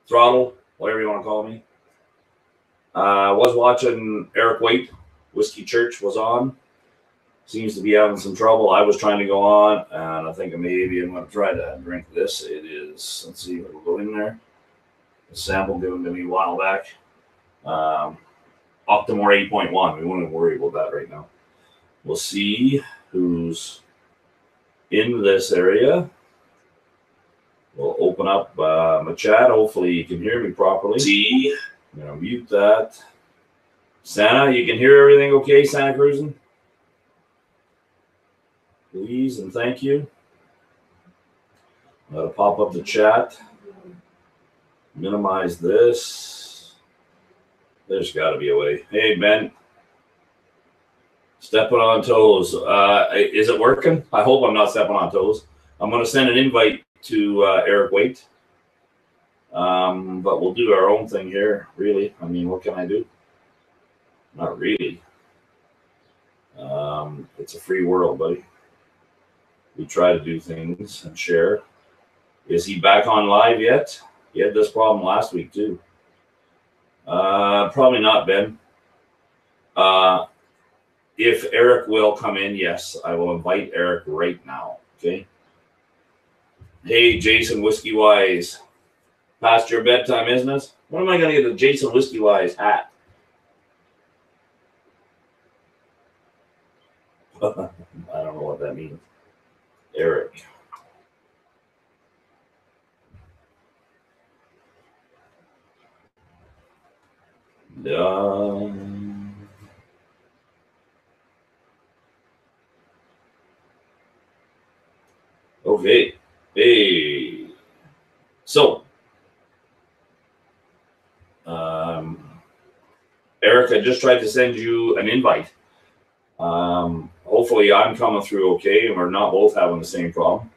throttle, whatever you want to call me. Was watching Eric Waite, Whiskey Church was on. Seems to be having some trouble. I was trying to go on, and I think maybe I'm going to try to drink this. It is, let's see if it'll go in there. A sample given to me a while back. Octomore 8.1. We won't worry about that right now. We'll see who's in this area. We'll open up my chat. Hopefully you can hear me properly. See, I'm going to mute that. Santa, you can hear everything okay, Santa Cruising? Please and thank you. Let it pop up the chat. Minimize this. There's got to be a way. Hey, Ben. Stepping on toes. Is it working? I hope I'm not stepping on toes. I'm going to send an invite to Eric Waite. But we'll do our own thing here, really. I mean, what can I do? Not really. It's a free world, buddy. We try to do things and share. Is he back on live yet? He had this problem last week, too. Probably not, Ben. If Eric will come in, yes, I will invite Eric right now, okay? Hey, Jason Whiskey Wise. Past your bedtime, isn't it? When am I going to get a Jason Whiskey Wise hat? I don't know what that means. Eric. Okay. Hey. So, Eric, I just tried to send you an invite. Hopefully I'm coming through okay and we're not both having the same problem.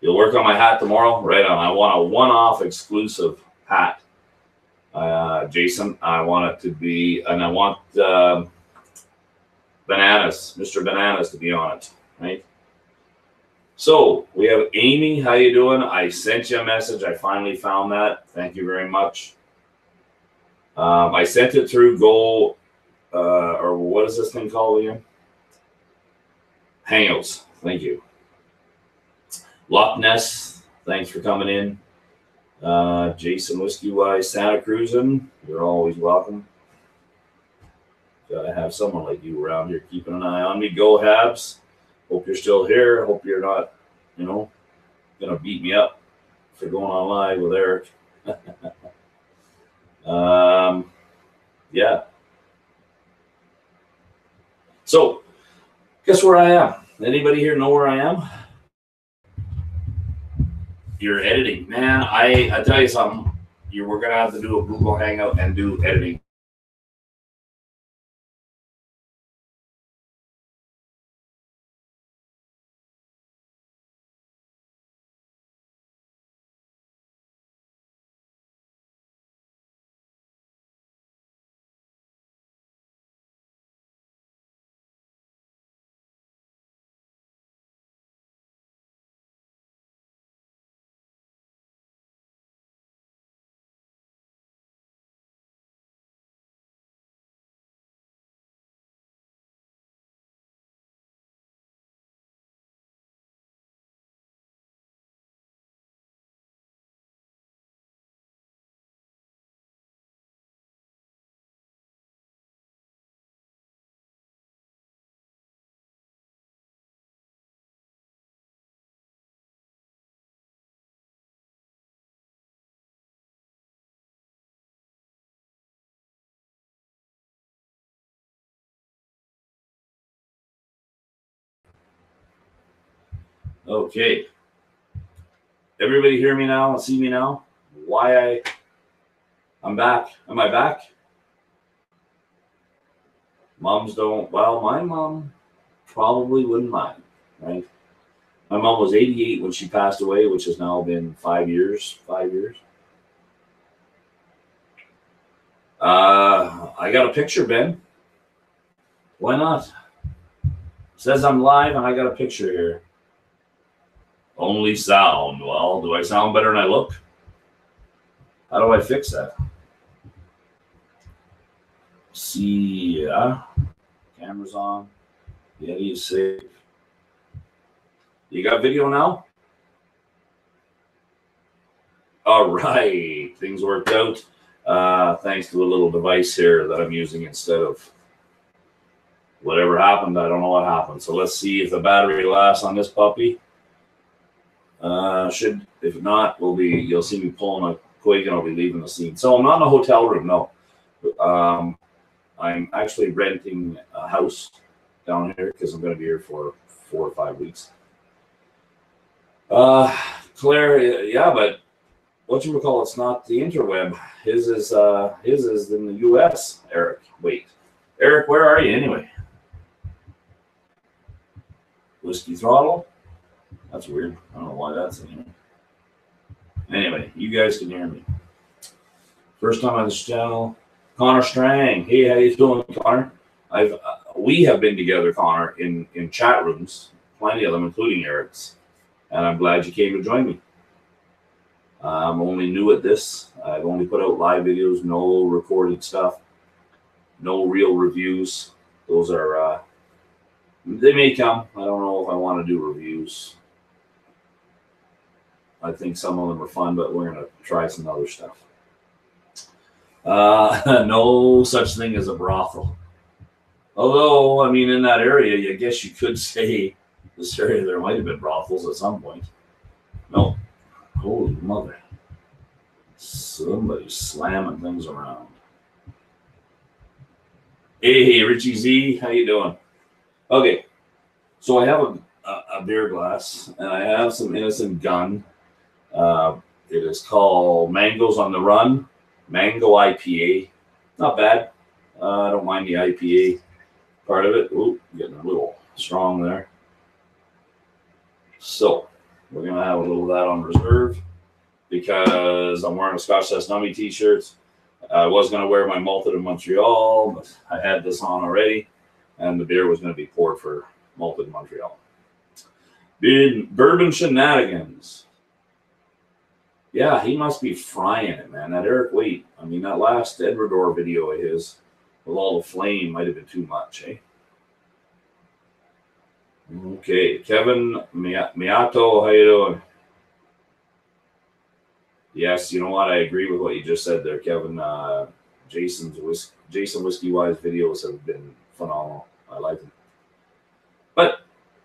You'll work on my hat tomorrow? Right on. I want a one-off exclusive hat. Jason, I want it to be, and I want Bananas, Mr. Bananas to be on it, right? So we have Amy. How you doing? I sent you a message. I finally found that. Thank you very much. I sent it through Go, or what is this thing called again? Hangouts. Thank you. Loch Ness, thanks for coming in. Jason Whiskey Wise, Santa Cruising, you're always welcome. Gotta have someone like you around here keeping an eye on me. Go Habs. Hope you're still here. Hope you're not, you know, gonna beat me up for going on live with Eric. Yeah. So, guess where I am? Anybody here know where I am? You're editing, man. I tell you something. We're gonna have to do a Google Hangout and do editing. Okay. Everybody hear me now and see me now? I'm back. Am I back? Moms don't, well, my mom probably wouldn't mind, right? My mom was 88 when she passed away, which has now been 5 years. 5 years. I got a picture, Ben. Why not? It says I'm live and I got a picture here. Only sound. Well, do I sound better than I look? How do I fix that? See, yeah. Camera's on. Yeti is safe. You got video now? All right. Things worked out. Thanks to a little device here that I'm using instead of whatever happened. I don't know what happened. So let's see if the battery lasts on this puppy. If not, you'll see me pulling a quick and I'll be leaving the scene. So I'm not in a hotel room, no. I'm actually renting a house down here because I'm going to be here for 4 or 5 weeks. Claire, yeah, but what you recall, it's not the interweb. His is in the U.S. Eric, wait, Eric, where are you anyway? Whiskey throttle. That's weird. I don't know why that's in here. Anyway, you guys can hear me. First time on this channel. Connor Strang. Hey, how you doing, Connor? We have been together, Connor, in chat rooms, plenty of them, including Eric's. And I'm glad you came to join me. I'm only new at this. I've only put out live videos, no recorded stuff, no real reviews. Those are, they may come. I don't know if I want to do reviews. I think some of them are fun, but we're going to try some other stuff. No such thing as a brothel. Although, I mean, in that area, I guess you could say this area there might have been brothels at some point. No. Holy mother. Somebody's slamming things around. Hey, Richie Z, how you doing? Okay, so I have a beer glass, and I have some Innocent Gun. It is called Mangoes on the Run. Mango IPA. Not bad. I don't mind the IPA part of it. Ooh, getting a little strong there. So we're going to have a little of that on reserve because I'm wearing a Scotch Test Nummy t-shirts. I was going to wear my Malted in Montreal, but I had this on already, and the beer was going to be poured for Malted in Montreal. Bourbon Shenanigans. Yeah, he must be frying it, man. That Eric Waite. I mean, that last Edwardor video of his with all the flame might have been too much, eh? Okay, Kevin Miyato, how you doing? Yes, you know what? I agree with what you just said there, Kevin. Jason Whiskey Wise videos have been phenomenal. I like them. But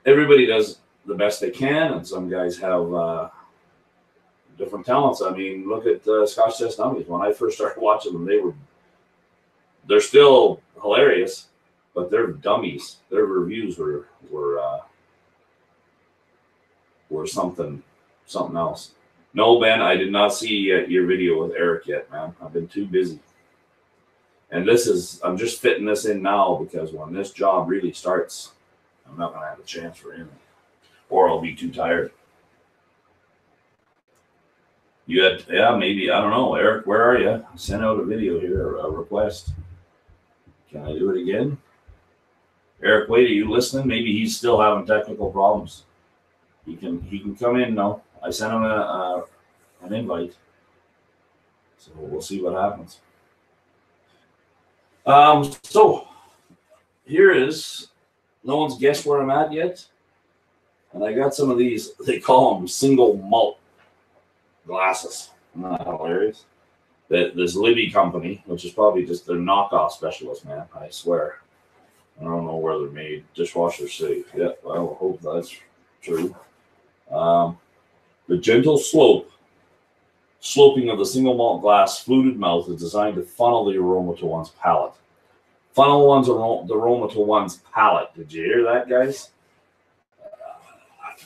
everybody does the best they can, and some guys have different talents. I mean, look at Scotch Test Nummies. When I first started watching them, they're still hilarious, but they're dummies. Their reviews were something else. No, Ben, I did not see your video with Eric yet, man. I've been too busy. And I'm just fitting this in now because when this job really starts, I'm not going to have a chance for anything. Or I'll be too tired. Yeah, maybe, I don't know. Eric, where are you? I sent out a video here, a request. Can I do it again? Eric, wait, are you listening? Maybe he's still having technical problems. He can come in now. I sent him an invite. So we'll see what happens. So here is, no one's guessed where I'm at yet. And I got some of these, they call them single malt glasses. Isn't that hilarious? This Libby company, which is probably just their knockoff specialist, man, I swear. I don't know where they're made. Dishwasher safe. Yeah, I hope that's true. The gentle sloping of the single malt glass fluted mouth is designed to funnel the aroma to one's palate. Funnel the aroma to one's palate. Did you hear that, guys?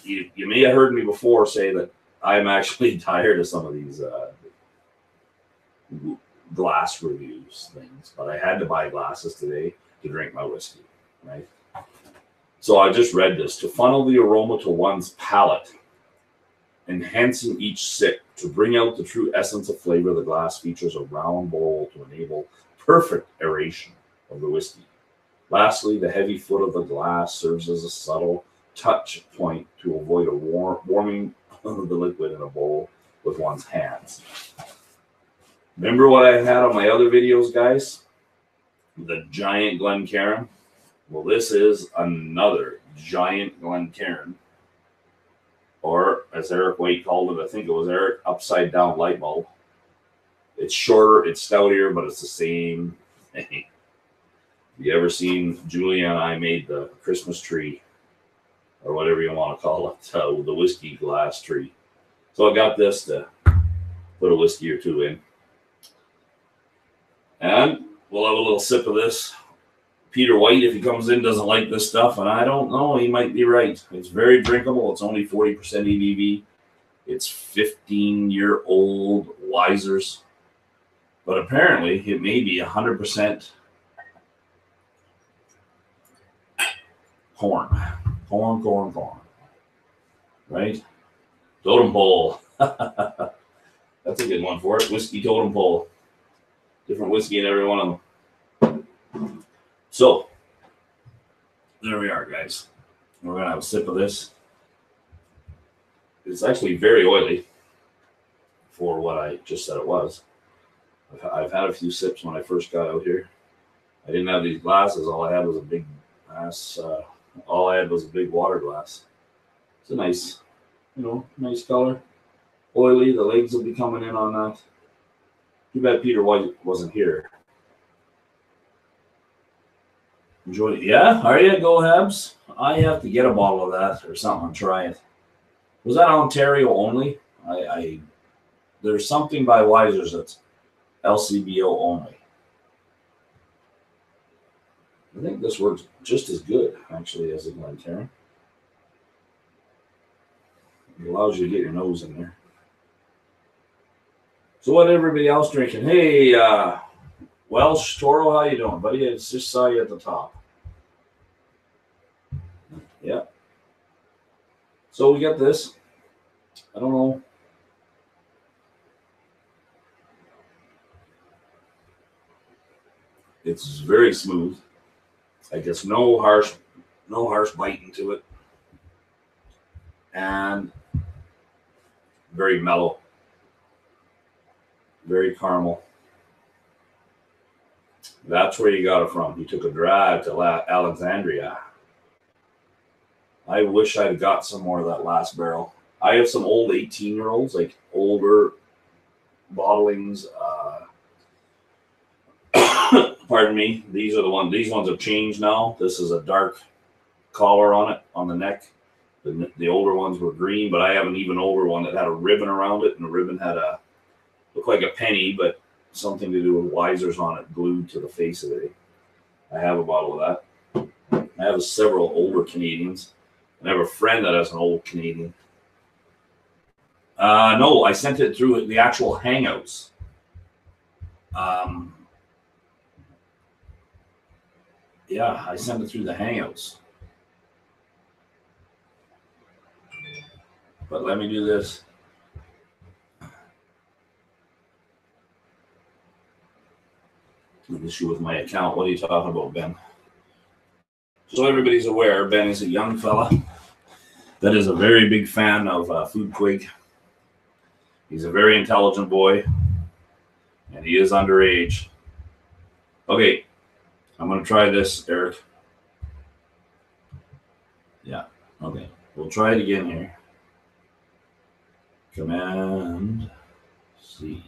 You may have heard me before say that I'm actually tired of some of these glass reviews things, but I had to buy glasses today to drink my whiskey, right? So I just read this. To funnel the aroma to one's palate, enhancing each sip. To bring out the true essence of flavor, the glass features a round bowl to enable perfect aeration of the whiskey. Lastly, the heavy foot of the glass serves as a subtle touch point to avoid warming the liquid in a bowl with one's hands. Remember what I had on my other videos, guys? The giant Glencairn. Well, this is another giant Glencairn. Or, as Eric Waite called it, I think it was Eric, upside down light bulb. It's shorter, it's stoutier, but it's the same thing. You ever seen Julia and I made the Christmas tree, or whatever you want to call it, the whiskey glass tree. So I got this to put a whiskey or two in. And we'll have a little sip of this. Peter White, if he comes in, doesn't like this stuff, and I don't know, he might be right. It's very drinkable. It's only 40% ABV. It's 15-year-old Wisers. But apparently, it may be 100% corn. Corn. Right? Totem pole. That's a good one for it. Whiskey totem pole. Different whiskey in every one of them. So, there we are, guys. We're going to have a sip of this. It's actually very oily for what I just said it was. I've had a few sips when I first got out here. I didn't have these glasses. All I had was a big glass. All I had was a big water glass. It's a nice, nice color. Oily. The legs will be coming in on that. Too bad Peter White wasn't here. Enjoy it. Yeah, are you? Go Habs. I have to get a bottle of that or something and try it. Was that Ontario only? There's something by Wisers that's LCBO only. I think this works just as good, actually, as a Glencairn. It allows you to get your nose in there. So what everybody else drinking? Hey, Welsh Toro, how you doing, buddy? I just saw you at the top. Yeah. So we got this. I don't know. It's very smooth. I guess no harsh bite into it. And very mellow. Very caramel. That's where you got it from. You took a drive to Alexandria. I wish I'd got some more of that last barrel. I have some old 18-year-olds, like older bottlings. Pardon me. These are the ones. These ones have changed now. This is a dark collar on it, on the neck. The older ones were green, but I have an even older one that had a ribbon around it, and the ribbon had looked like a penny, but something to do with Wisers on it glued to the face of it. I have a bottle of that. I have several older Canadians. I have a friend that has an old Canadian. No, I sent it through the actual Hangouts. Yeah, I sent it through the Hangouts. But let me do this. An issue with my account. What are you talking about, Ben? So everybody's aware, Ben is a young fella that is a very big fan of Food Quig. He's a very intelligent boy, and he is underage. Okay, I'm going to try this, Eric. Yeah, okay. We'll try it again here. Command C.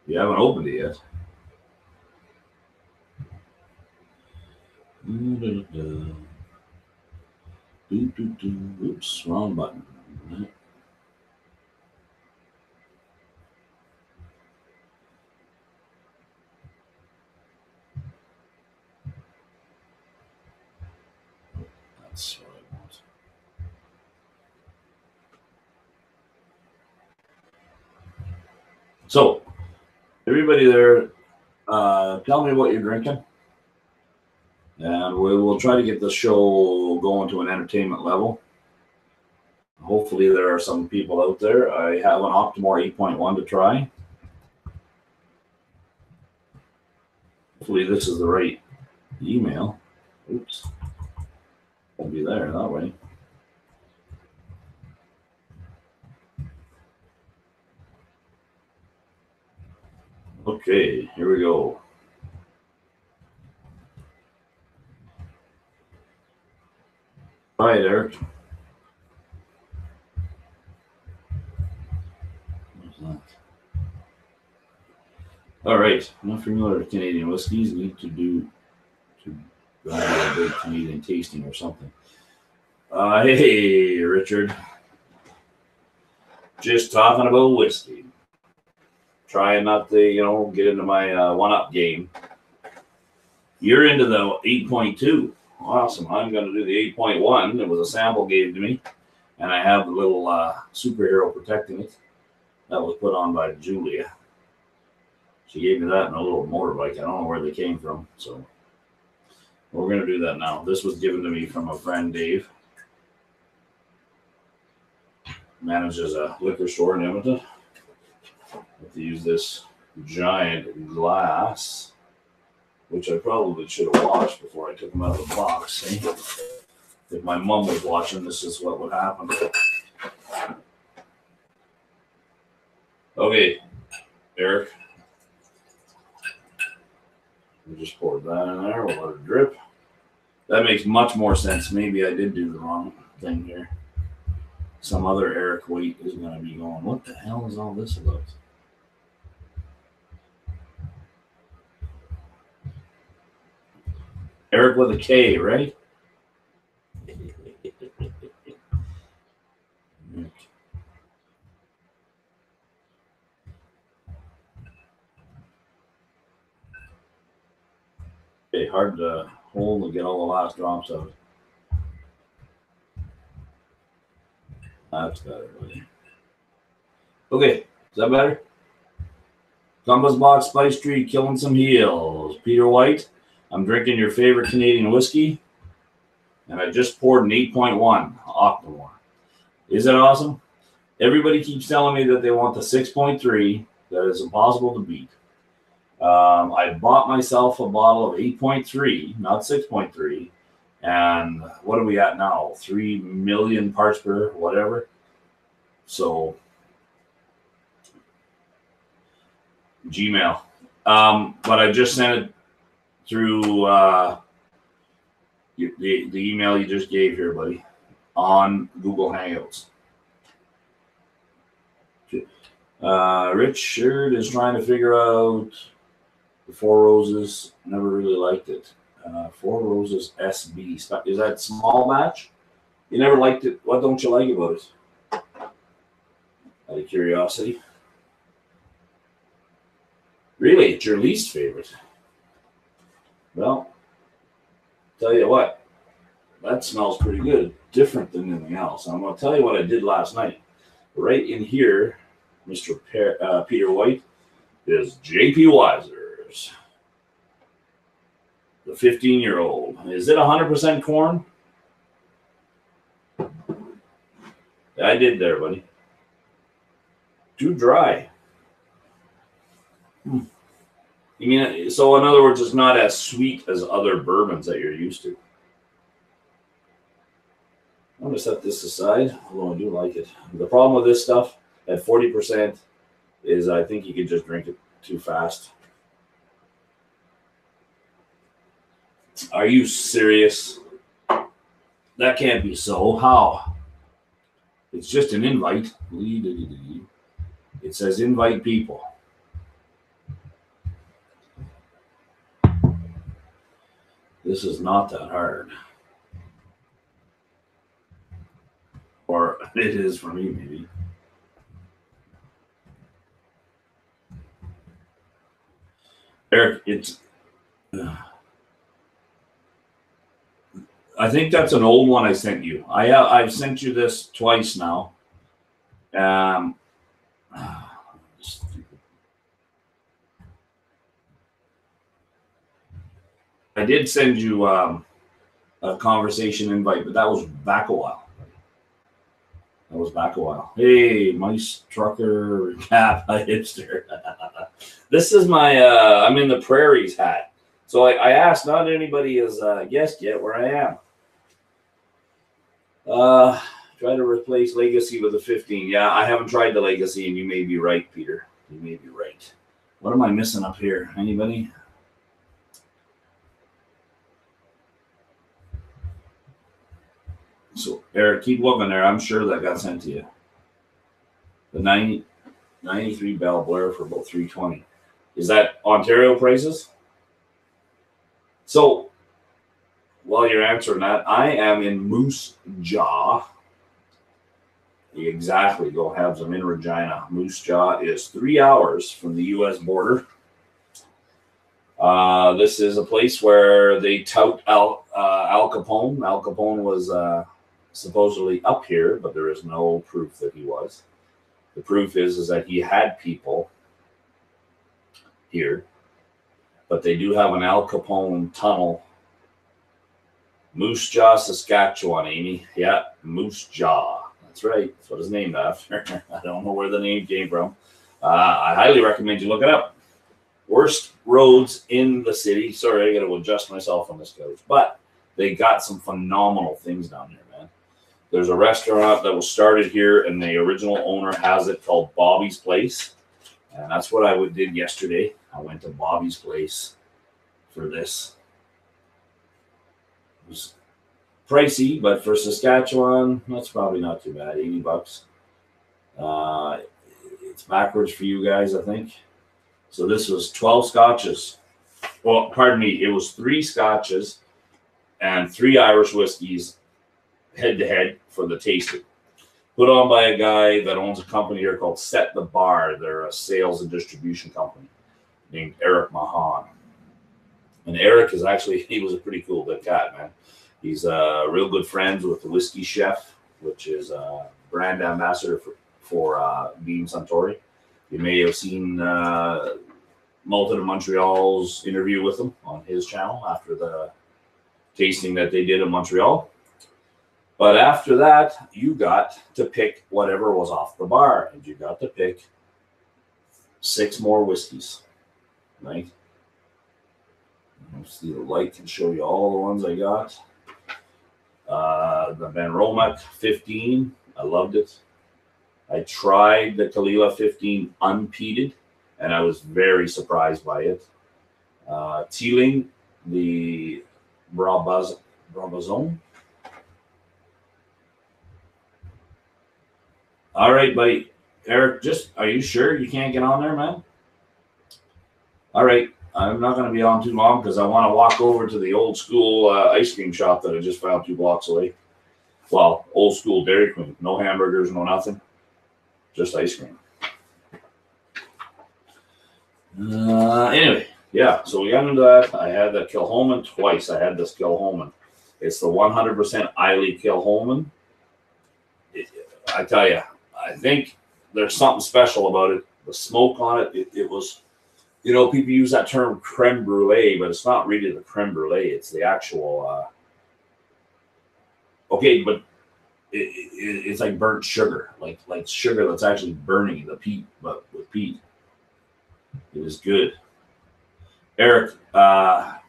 You haven't opened it yet. Oops, wrong button. That's what I want. So, everybody there, tell me what you're drinking. And we will try to get the show going to an entertainment level. Hopefully there are some people out there. I have an Optimore 8.1 to try. Hopefully this is the right email. Oops. Won't be there that way. Okay, here we go. Hi, Eric. All right. I'm not familiar with Canadian whiskeys. Need to do a big Canadian tasting or something. Hey, Richard. Just talking about whiskey. Trying not to, get into my one-up game. You're into the 8.2. Awesome. I'm going to do the 8.1. It was a sample gave to me, and I have the little superhero protecting it. That was put on by Julia. She gave me that in a little motorbike. I don't know where they came from, so we're going to do that now. This was given to me from a friend, Dave. Manages a liquor store in Edmonton. I have to use this giant glass, which I probably should have washed before I took them out of the box. See? If my mom was watching, this is what would happen. Okay, Eric. We just poured that in there. We'll let it drip. That makes much more sense. Maybe I did do the wrong thing here. Some other Eric Waite is going to be going, what the hell is all this about? Eric with a K, right? Okay, hard to hold and get all the last drops out. That's better, buddy. Okay, is that better? Compass Box Spice Tree, killing some heels. Peter White, I'm drinking your favorite Canadian whiskey, and I just poured an 8.1 Octomore. Is it awesome? Everybody keeps telling me that they want the 6.3. That is impossible to beat. I bought myself a bottle of 8.3, not 6.3. And what are we at now? 3 million parts per whatever. So, Gmail. But I just sent it through the email you just gave here, buddy, on Google Hangouts. Richard is trying to figure out the Four Roses. Never really liked it. Four Roses SB. Is that small batch? You never liked it. What don't you like about it? Out of curiosity. Really? It's your least favorite? Well, tell you what. That smells pretty good. Different than anything else. I'm going to tell you what I did last night. Right in here, Mr. Peter White, is J.P. Wiser's. The 15-year-old. Is it 100% corn? I did there, buddy. Too dry. You mean, so in other words, it's not as sweet as other bourbons that you're used to. I'm going to set this aside, although I do like it. The problem with this stuff at 40% is I think you can just drink it too fast. Are you serious? That can't be so. How? It's just an invite. It says invite people. This is not that hard. Or it is for me, maybe. Eric, it's... I think that's an old one I sent you. I've sent you this twice now. I did send you a conversation invite, but that was back a while. Hey, Mice Trucker Cap Hipster. This is my I'm in the Prairies hat. So I asked, not anybody has guessed yet where I am. Try to replace Legacy with a 15. Yeah, I haven't tried the Legacy, and you may be right, Peter. You may be right. What am I missing up here? Anybody? So, Eric, keep looking there. I'm sure that got sent to you. The 93 Bell Blair for about $320. Is that Ontario prices? So, while you're answering that, I am in Moose Jaw. Exactly, go have them in Regina. Moose Jaw is 3 hours from the U.S. border. This is a place where they tout Al Capone. Al Capone was supposedly up here, but there is no proof that he was. The proof is that he had people here, but they do have an Al Capone tunnel. Moose Jaw, Saskatchewan, Amy. Yeah, Moose Jaw. That's right. That's what it's named after. I don't know where the name came from. I highly recommend you look it up. Worst roads in the city. Sorry, I got to adjust myself on this couch. But they got some phenomenal things down here, man. There's a restaurant that was started here, and the original owner has it called Bobby's Place. And that's what I did yesterday. I went to Bobby's Place for this. It was pricey, but for Saskatchewan, that's probably not too bad. $80. It's backwards for you guys, I think. So this was 12 scotches. Well, pardon me, it was 3 scotches and 3 Irish whiskeys head-to-head for the tasting. Put on by a guy that owns a company here called Set the Bar. They're a sales and distribution company named Eric Mahan. And Eric is actually, he was a pretty cool good cat, man. He's real good friends with the Whiskey Chef, which is a brand ambassador for Beam Suntory. You may have seen Malton of Montreal's interview with him on his channel after the tasting that they did in Montreal. But after that, you got to pick whatever was off the bar, and you got to pick 6 more whiskeys, right? Let's see, the light can show you all the ones I got. The Ben Romac 15, I loved it. I tried the Kalila 15 unpeated, and I was very surprised by it. Teeling, the Brabazon. All right, buddy. Eric, are you sure you can't get on there, man? All right. I'm not going to be on too long because I want to walk over to the old school ice cream shop that I just found 2 blocks away. Well, old school Dairy Queen. No hamburgers, no nothing. Just ice cream. Anyway, yeah, so we got into that. I had the Kilhoman twice. I had this Kilhoman. It's the 100% Eiley Kilhoman. I tell you, I think there's something special about it. The smoke on it, it was, you know, people use that term creme brulee, but it's not really the creme brulee. It's the actual, okay, but it's like burnt sugar, like sugar that's actually burning the peat, but with peat. It is good. Eric, I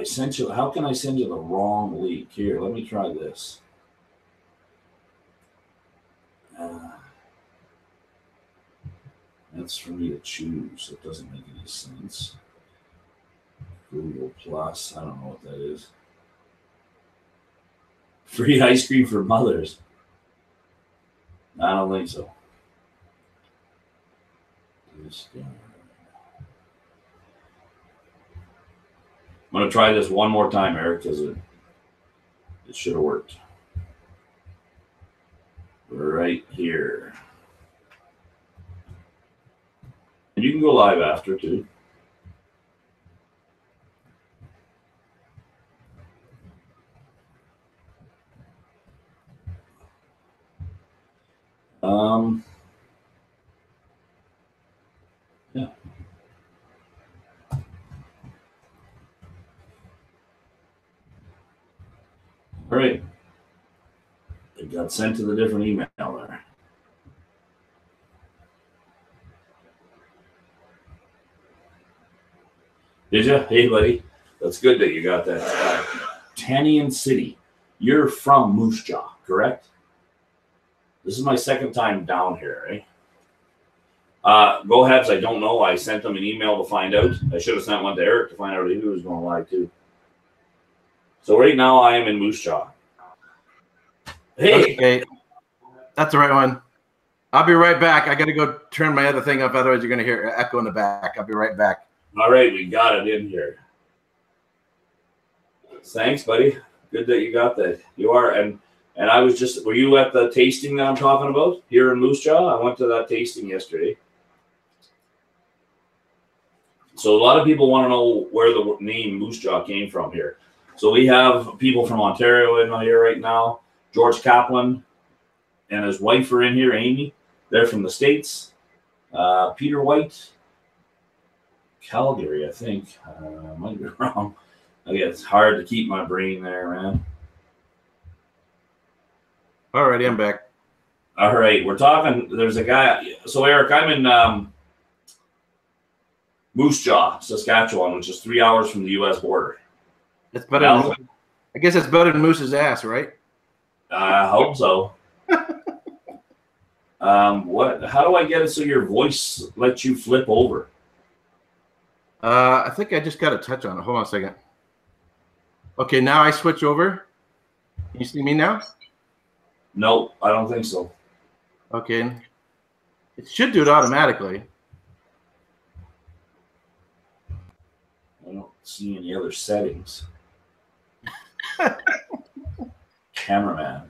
sent you, how can I send you the wrong link? Here, let me try this. That's for me to choose. It doesn't make any sense. Google Plus, I don't know what that is. Free ice cream for mothers. I don't think so. I'm going to try this one more time, Eric, because it should have worked. Right here. And you can go live after, too. Yeah. All right. It got sent to the different email there. Did you? Hey, buddy. That's good that you got that. Tannian City. You're from Moose Jaw, correct? This is my second time down here, eh? Go ahead. I don't know. I sent them an email to find out. I should have sent one to Eric to find out if he was going live too. So right now I am in Moose Jaw. Hey. Okay. That's the right one. I'll be right back. I got to go turn my other thing up. Otherwise, you're going to hear echo in the back. I'll be right back. All right. We got it in here. Thanks, buddy. Good that you got that. You are. And I was just, were you at the tasting that I'm talking about here in Moose Jaw? I went to that tasting yesterday. So a lot of people want to know where the name Moose Jaw came from here. So we have people from Ontario in here right now. George Kaplan and his wife are in here, Amy. They're from the States. Peter White, Calgary, I think. I might be wrong. It's hard to keep my brain there, man. All righty, I'm back. All right, we're talking. There's a guy. So, Eric, I'm in Moose Jaw, Saskatchewan, which is 3 hours from the U.S. border. It's better. I guess it's better than Moose's ass, right? I hope so. What? How do I get it so your voice lets you flip over? I think I just got to touch on it. Hold on a second. Okay, now I switch over. Can you see me now? No, I don't think so. Okay. It should do it automatically. I don't see any other settings. Cameraman.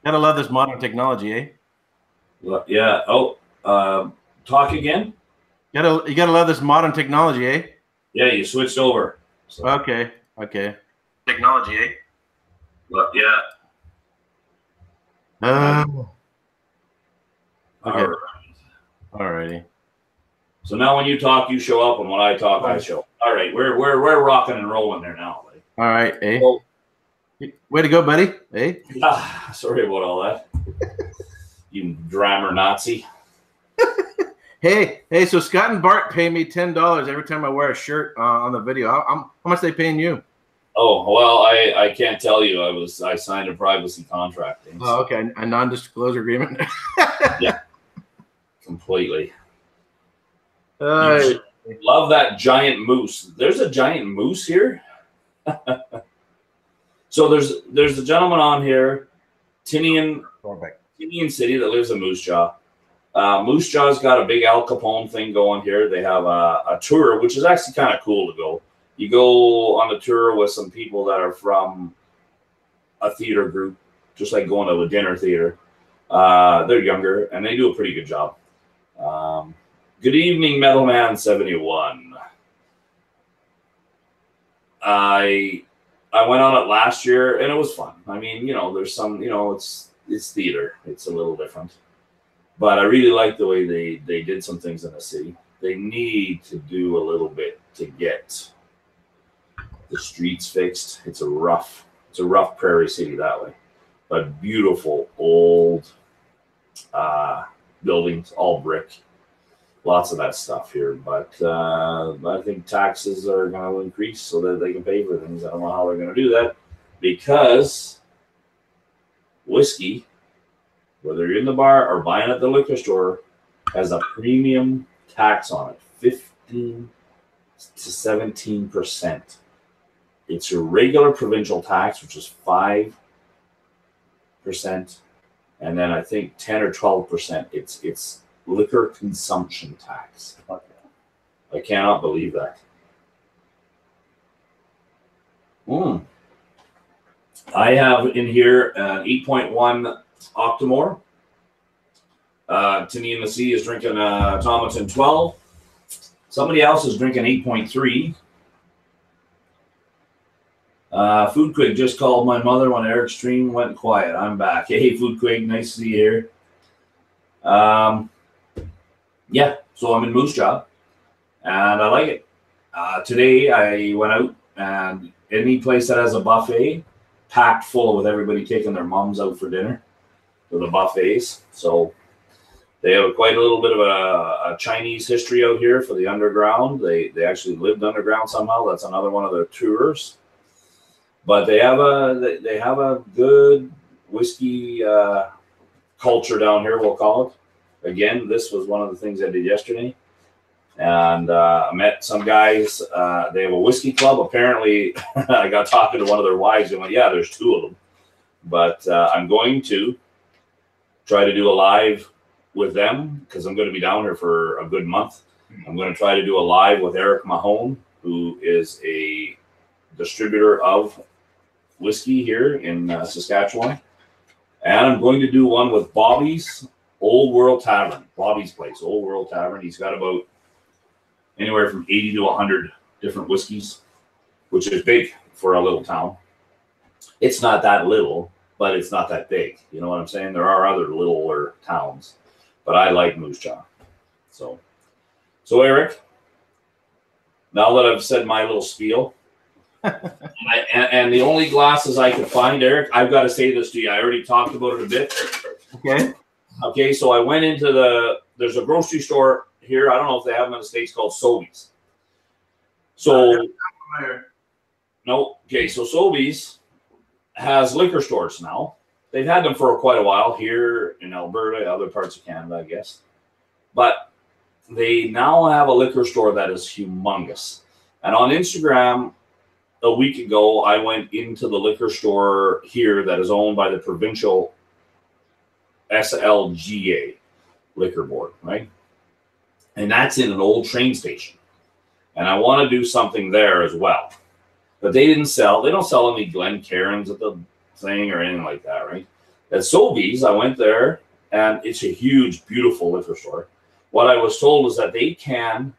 Gotta love this modern technology, eh? Yeah. Oh, talk again? You gotta love this modern technology, eh? Yeah, you switched over. So. Okay. Technology, eh? Yeah. Okay. Alrighty. So now when you talk, you show up, and when I talk, I show up. All right, we're rocking and rolling there now. Buddy. All right, eh? Well, way to go, buddy. Eh? Sorry about all that. You drummer Nazi. Hey, so Scott and Bart pay me $10 every time I wear a shirt on the video. How much are they paying you? Oh, well, I can't tell you. I signed a privacy contract. So. Oh, okay. A non-disclosure agreement? Yeah. Completely. Love that giant moose. There's a giant moose here. So there's a gentleman on here, Tinian City, that lives in Moose Jaw. Moose Jaw's got a big Al Capone thing going here. They have a tour, which is actually kind of cool to go. You go on a tour with some people that are from a theater group, just like going to a dinner theater. They're younger, and they do a pretty good job. Good evening, Metalman 71. I went on it last year, and it was fun. I mean, there's some, it's theater. It's a little different. But I really like the way they did some things in the city. They need to do a little bit to get the streets fixed. It's a rough prairie city that way. But beautiful old buildings, all brick. Lots of that stuff here. But I think taxes are going to increase so that they can pay for things. I don't know how they're going to do that because whiskey, whether you're in the bar or buying at the liquor store, has a premium tax on it, 15 to 17%. It's your regular provincial tax, which is 5%, and then I think 10 or 12%. It's liquor consumption tax. I cannot believe that. I have in here an 8.1 Octomore. Tinny in the Sea is drinking Tomlinson 12. Somebody else is drinking 8.3. Food Quig just called my mother when Eric's stream went quiet. I'm back. Hey, Food Quig, nice to see you here. Yeah, so I'm in Moose Jaw, and I like it. Today I went out, and any place that has a buffet, packed full with everybody taking their moms out for dinner for the buffets. So they have quite a little bit of a Chinese history out here for the underground. They actually lived underground somehow. That's another one of their tours. But they have a good whiskey culture down here, we'll call it. Again, this was one of the things I did yesterday. And I met some guys. They have a whiskey club. Apparently, I got talking to one of their wives and went, yeah, there's 2 of them. But I'm going to try to do a live with them because I'm going to be down here for a good month. I'm going to try to do a live with Eric Mahone, who is a distributor of whiskey here in Saskatchewan. And I'm going to do one with Bobby's Old World Tavern, Bobby's place, Old World Tavern. He's got about anywhere from 80 to 100 different whiskeys, which is big for a little town. It's not that little, but it's not that big. You know what I'm saying? There are other littler towns, but I like Moose Jaw. So Eric, now that I've said my little spiel, and the only glasses I could find, Eric, I've got to say this to you. I already talked about it a bit. Okay, so I went into there's a grocery store here. I don't know if they have them in the States, called Sobeys. So Sobeys has liquor stores now. They've had them for quite a while here in Alberta, other parts of Canada, I guess. But they now have a liquor store that is humongous. And on Instagram, a week ago, I went into the liquor store here that is owned by the provincial SLGA liquor board, right? And that's in an old train station. And I want to do something there as well. But they don't sell any Glencairns at the thing or anything like that, right? At Sobeys, I went there, and it's a huge, beautiful liquor store. What I was told is that they can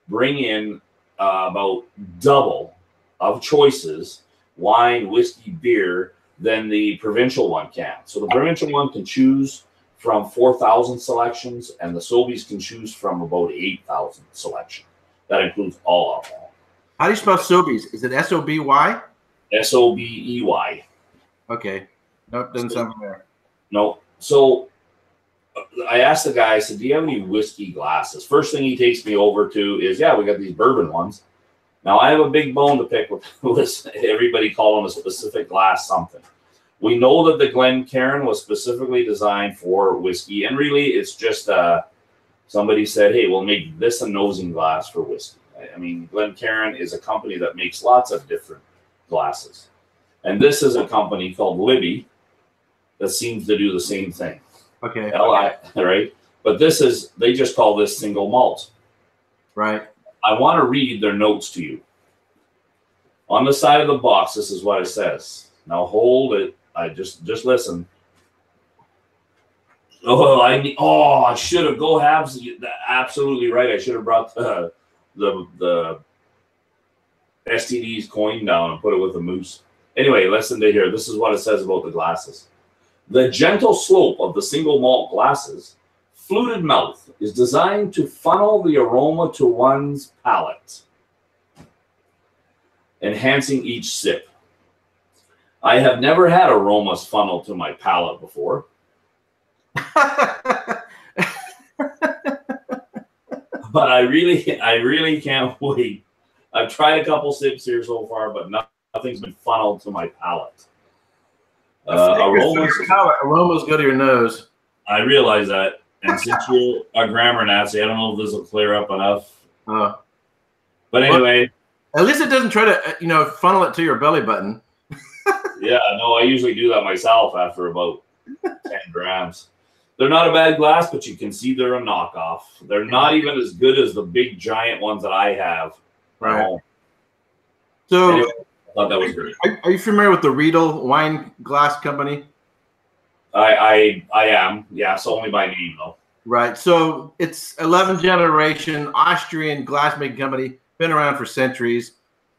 bring in about double of choices, wine, whiskey, beer, than the provincial one can. So the provincial one can choose from 4,000 selections, and the Sobeys can choose from about 8,000 selection. That includes all alcohol. How do you spell Sobeys? Is it S-O-B-Y? S-O-B-E-Y. Okay. Nope, doesn't sound familiar. No. So I asked the guy, I said, do you have any whiskey glasses? First thing he takes me over to is, yeah, we got these bourbon ones. Now, I have a big bone to pick with everybody calling a specific glass something. We know that the Glencairn was specifically designed for whiskey, and really it's just somebody said, hey, we'll make this a nosing glass for whiskey. I mean, Glencairn is a company that makes lots of different glasses. And this is a company called Libby that seems to do the same thing. Okay. L-I, right? But this is, they just call this single malt. Right. I want to read their notes to you. On the side of the box, this is what it says. Now hold it. I just listen. I should have. Go Habs. Absolutely right. I should have brought the STD's coin down and put it with the moose. Anyway, listen to here. This is what it says about the glasses. The gentle slope of the single malt glasses, fluted mouth, is designed to funnel the aroma to one's palate, enhancing each sip. I have never had aromas funnel to my palate before. But I really can't wait. I've tried a couple sips here so far, but nothing's been funneled to my palate. Aromas go to your nose. I realize that. And since you're a grammar Nazi, I don't know if this will clear up enough. But anyway. Well, at least it doesn't try to, funnel it to your belly button. Yeah, no, I usually do that myself after about 10 grams. They're not a bad glass, but you can see they're a knockoff. They're not even as good as the big giant ones that I have. Right. So anyway, I thought that was great. Are you familiar with the Riedel wine glass company? I am. Yes, only by name though. Right. So it's 11th generation Austrian glassmaking company, been around for centuries.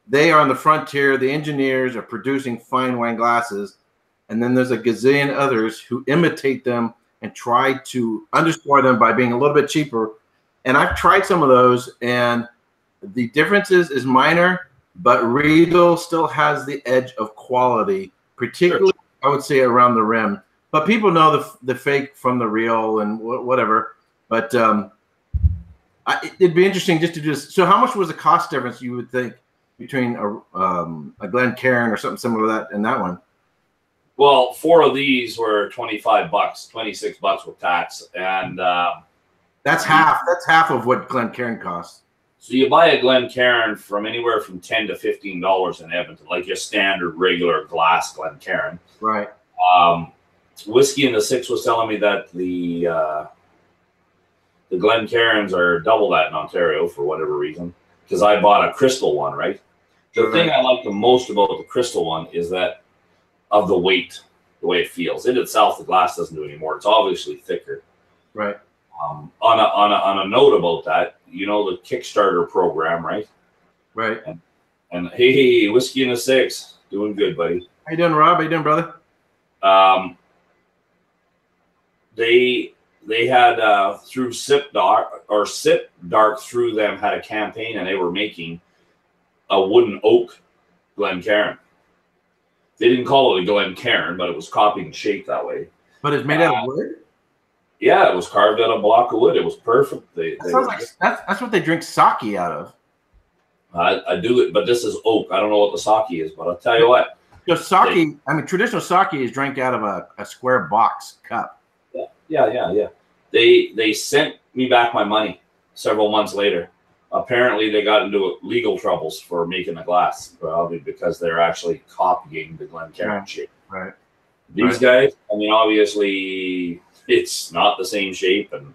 They are on the frontier. The engineers are producing fine wine glasses. And then there's a gazillion others who imitate them and try to underscore them by being a little bit cheaper. And I've tried some of those, and the differences is minor, but Riedel still has the edge of quality, particularly, I would say, around the rim. But people know the fake from the real and whatever. But it'd be interesting just to do this. So how much was the cost difference, you would think, between a Glencairn or something similar to that and that one? Well, 4 of these were $25, $26 with tax, and that's half of what Glencairn costs. So you buy a Glencairn from anywhere from $10 to $15 in Edmonton, like your standard regular glass Glencairn. Right. Whiskey in the Six was telling me that the Glencairns are double that in Ontario for whatever reason, because I bought a crystal one, right? The thing I like the most about the crystal one is that of the weight, the way it feels. In itself, the glass doesn't do anymore. It's obviously thicker. Right. On a note about that, you know the Kickstarter program, right? Right. And hey, Whiskey in the Six, doing good, buddy. How you doing, Rob? How you doing, brother? They had through Sip Dark through them had a campaign, and they were making a wooden oak Glencairn. They didn't call it a Glencairn, but it was copied and shaped that way. But it's made out of wood? Yeah, it was carved out of a block of wood. It was perfect. That's what they drink sake out of. I do it, but this is oak. I don't know what the sake is, but I'll tell you what. So sake, traditional sake is drank out of a square box cup. Yeah. They sent me back my money several months later. Apparently, they got into legal troubles for making the glass, probably because they're actually copying the Glencairn shape. Right. These guys, I mean, obviously, it's not the same shape, and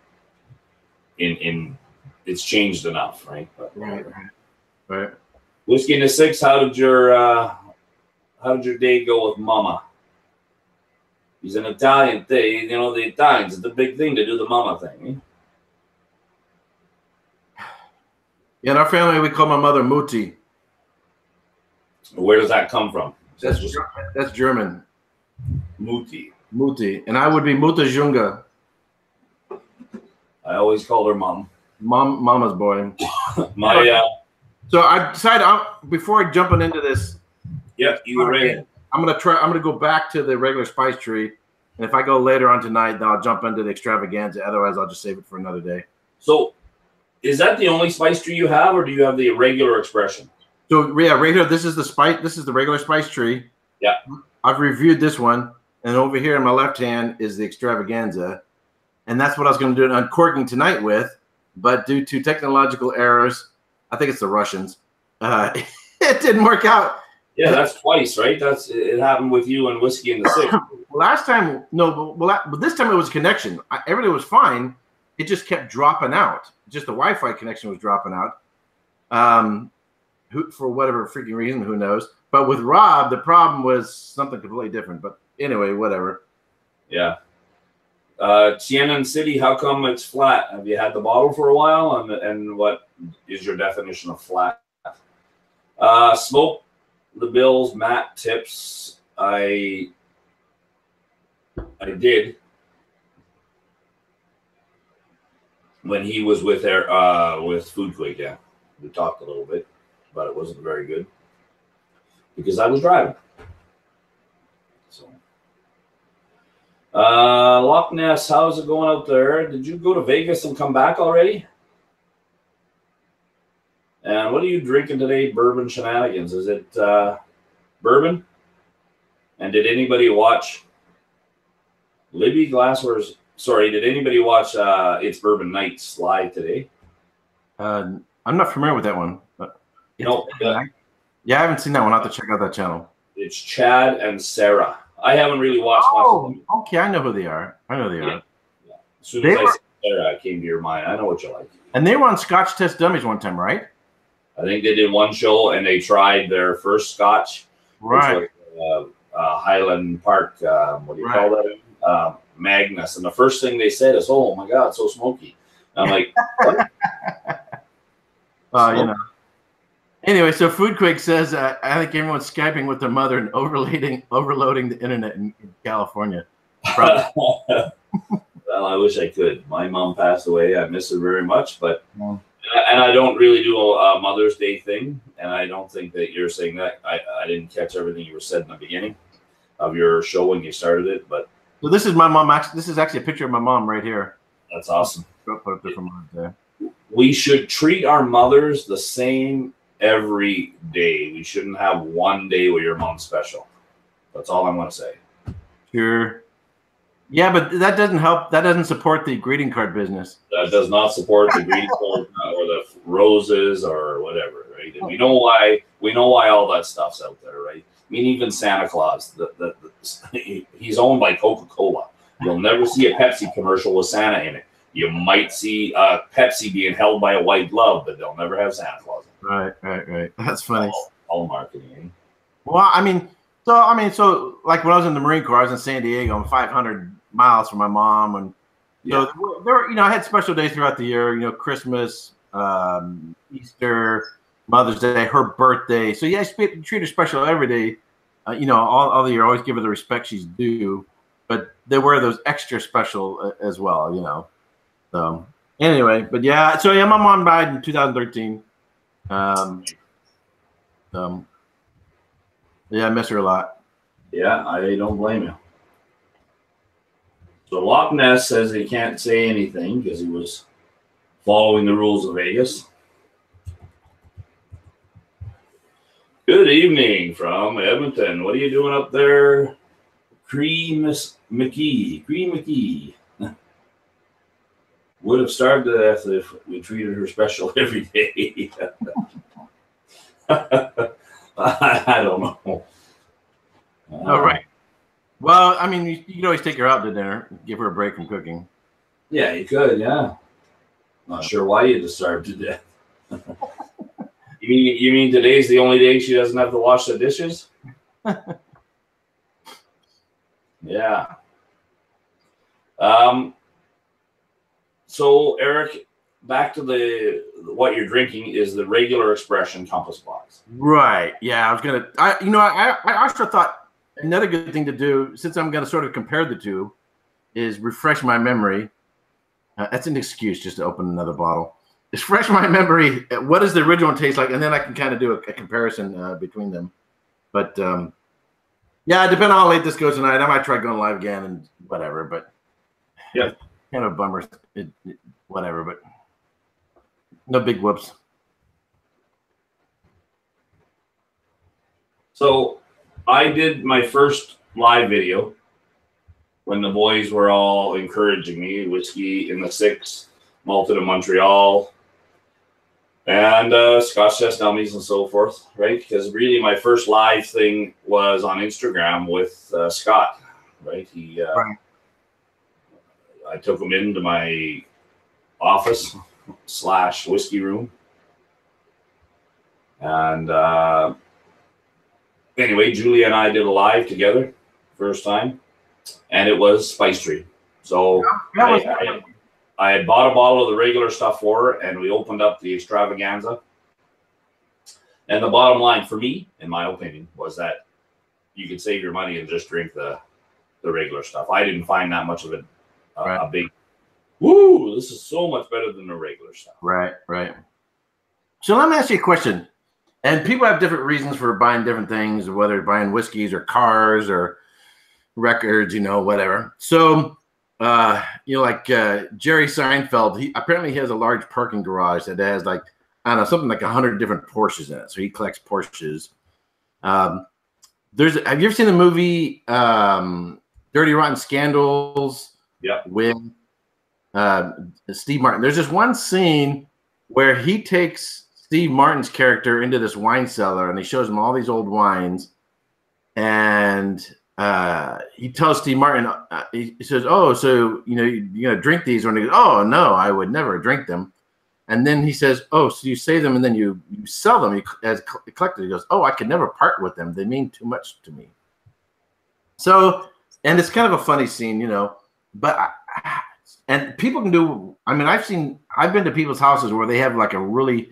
it's changed enough, right? But, right. Whiskey in the Six. How did your day go with Mama? He's an Italian thing. You know, the Italians, it's the big thing to do the Mama thing. Eh? Yeah, in our family, we call my mother Mutti. Where does that come from? That's German. Mutti. And I would be Mutter Junge. I always called her Mom. Mama's boy. So I decided before I jumping into this. Yeah, you were ready. I'm gonna go back to the regular spice tree, and if I go later on tonight, then I'll jump into the extravaganza. Otherwise, I'll just save it for another day. So, is that the only spice tree you have, or do you have the regular expression? So yeah, right here, this is the spice. This is the regular spice tree. Yeah, I've reviewed this one, and over here in my left hand is the extravaganza, and that's what I was going to do an uncorking tonight with, but due to technological errors, I think it's the Russians, it didn't work out. Yeah, that's twice, right? It happened with you and Whiskey in the Six. Last time, no, but this time it was a connection. Everything was fine. It just kept dropping out. Just the Wi-Fi connection was dropping out. For whatever freaking reason, who knows? But with Rob, the problem was something completely different. But anyway, whatever. Yeah. Tiananmen City, how come it's flat? Have you had the bottle for a while? And what is your definition of flat? Smoke the Bills, Matt tips. I did when he was with Food Quake. Yeah, we talked a little bit, but it wasn't very good because I was driving. So, Loch Ness, how's it going out there? Did you go to Vegas and come back already? And what are you drinking today? Bourbon shenanigans. Is it bourbon? And did anybody watch Libby Glassware's? Sorry, did anybody watch It's Bourbon Nights live today? I'm not familiar with that one. But no. Yeah, I haven't seen that one. I'll have to check out that channel. It's Chad and Sarah. I haven't really watched much of them. Okay, I know who they are. Are. Yeah. As soon as I said Sarah, it came to your mind. I know what you like. And they were on Scotch Test Dummies one time, right? I think they did one show and they tried their first Scotch, right? Which was, Highland Park. What do you call that? Magnus. And the first thing they said is, "Oh my God, so smoky." And I'm like, "What?" You know. Anyway, so Foodquake says, I think everyone's Skyping with their mother and overloading the internet in California. Well, I wish I could. My mom passed away. I miss her very much, but. Yeah. And I don't really do a Mother's Day thing, and I don't think that you're saying that. I didn't catch everything you were said in the beginning of your show when you started it, but so this is my mom. This is actually a picture of my mom right here. That's awesome. Put up there for Mother's Day. We should treat our mothers the same every day. We shouldn't have one day where your mom's special. That's all I'm going to say. Sure. Yeah, but that doesn't help. That doesn't support the greeting card business. That does not support the greeting card or the roses or whatever, right? And we know why. We know why all that stuff's out there, right? I mean, even Santa Claus. He's owned by Coca-Cola. You'll never see a Pepsi commercial with Santa in it. You might see Pepsi being held by a white glove, but they'll never have Santa Claus. Right. That's funny. All marketing. Eh? Well, so like when I was in the Marine Corps, I was in San Diego. I'm 500 miles from my mom, and so there were, I had special days throughout the year. Christmas, Easter, Mother's Day, her birthday. So I treat her special every day. All the year, always give her the respect she's due. But there were those extra special as well. So anyway, but my mom died in 2013. I miss her a lot. Yeah, I don't blame you. So Loch Ness says he can't say anything because he was following the rules of Vegas. Good evening from Edmonton. What are you doing up there? Cree McKee. Would have starved to death if we treated her special every day. I don't know. All right. Well, you could always take her out to dinner, give her a break from cooking. Yeah, you could. Yeah. Not sure why you'd have starved to death. You mean today's the only day she doesn't have to wash the dishes? Yeah. So Eric, back to what you're drinking is the regular expression compass box. Right. Yeah, I also thought another good thing to do, since I'm going to sort of compare the two, is refresh my memory. That's an excuse just to open another bottle. Refresh my memory. What does the original taste like? And then I can kind of do a comparison between them. But depending on how late this goes tonight, I might try going live again and whatever. But yeah, kind of a bummer. Whatever, but no big whoops. So I did my first live video when the boys were all encouraging me. Whiskey in the 6, malted in Montreal, and Scotch test dummies and so forth, right? Because really my first live thing was on Instagram with Scott, right? Right. I took him into my office / whiskey room. And anyway, Julie and I did a live together first time, and it was Spice Tree. So I had bought a bottle of the regular stuff for her, and we opened up the extravaganza. And the bottom line for me, in my opinion, was that you could save your money and just drink the regular stuff. I didn't find that much of a big, woo, this is so much better than the regular stuff. Right. So let me ask you a question. And people have different reasons for buying different things, whether buying whiskeys or cars or records, whatever. So, like Jerry Seinfeld, he apparently has a large parking garage that has something like 100 different Porsches in it. So he collects Porsches. Have you ever seen the movie Dirty Rotten Scandals? Yeah. With Steve Martin. There's this one scene where he takes Steve Martin's character into this wine cellar and he shows him all these old wines, and he tells Steve Martin, he says, "Oh, so you're gonna drink these?" And he goes, "Oh no, I would never drink them." And then he says, "Oh, so you save them and then you sell them as a collector?" He goes, "Oh, I could never part with them. They mean too much to me." So, and it's kind of a funny scene, but and people can do. I've been to people's houses where they have like a really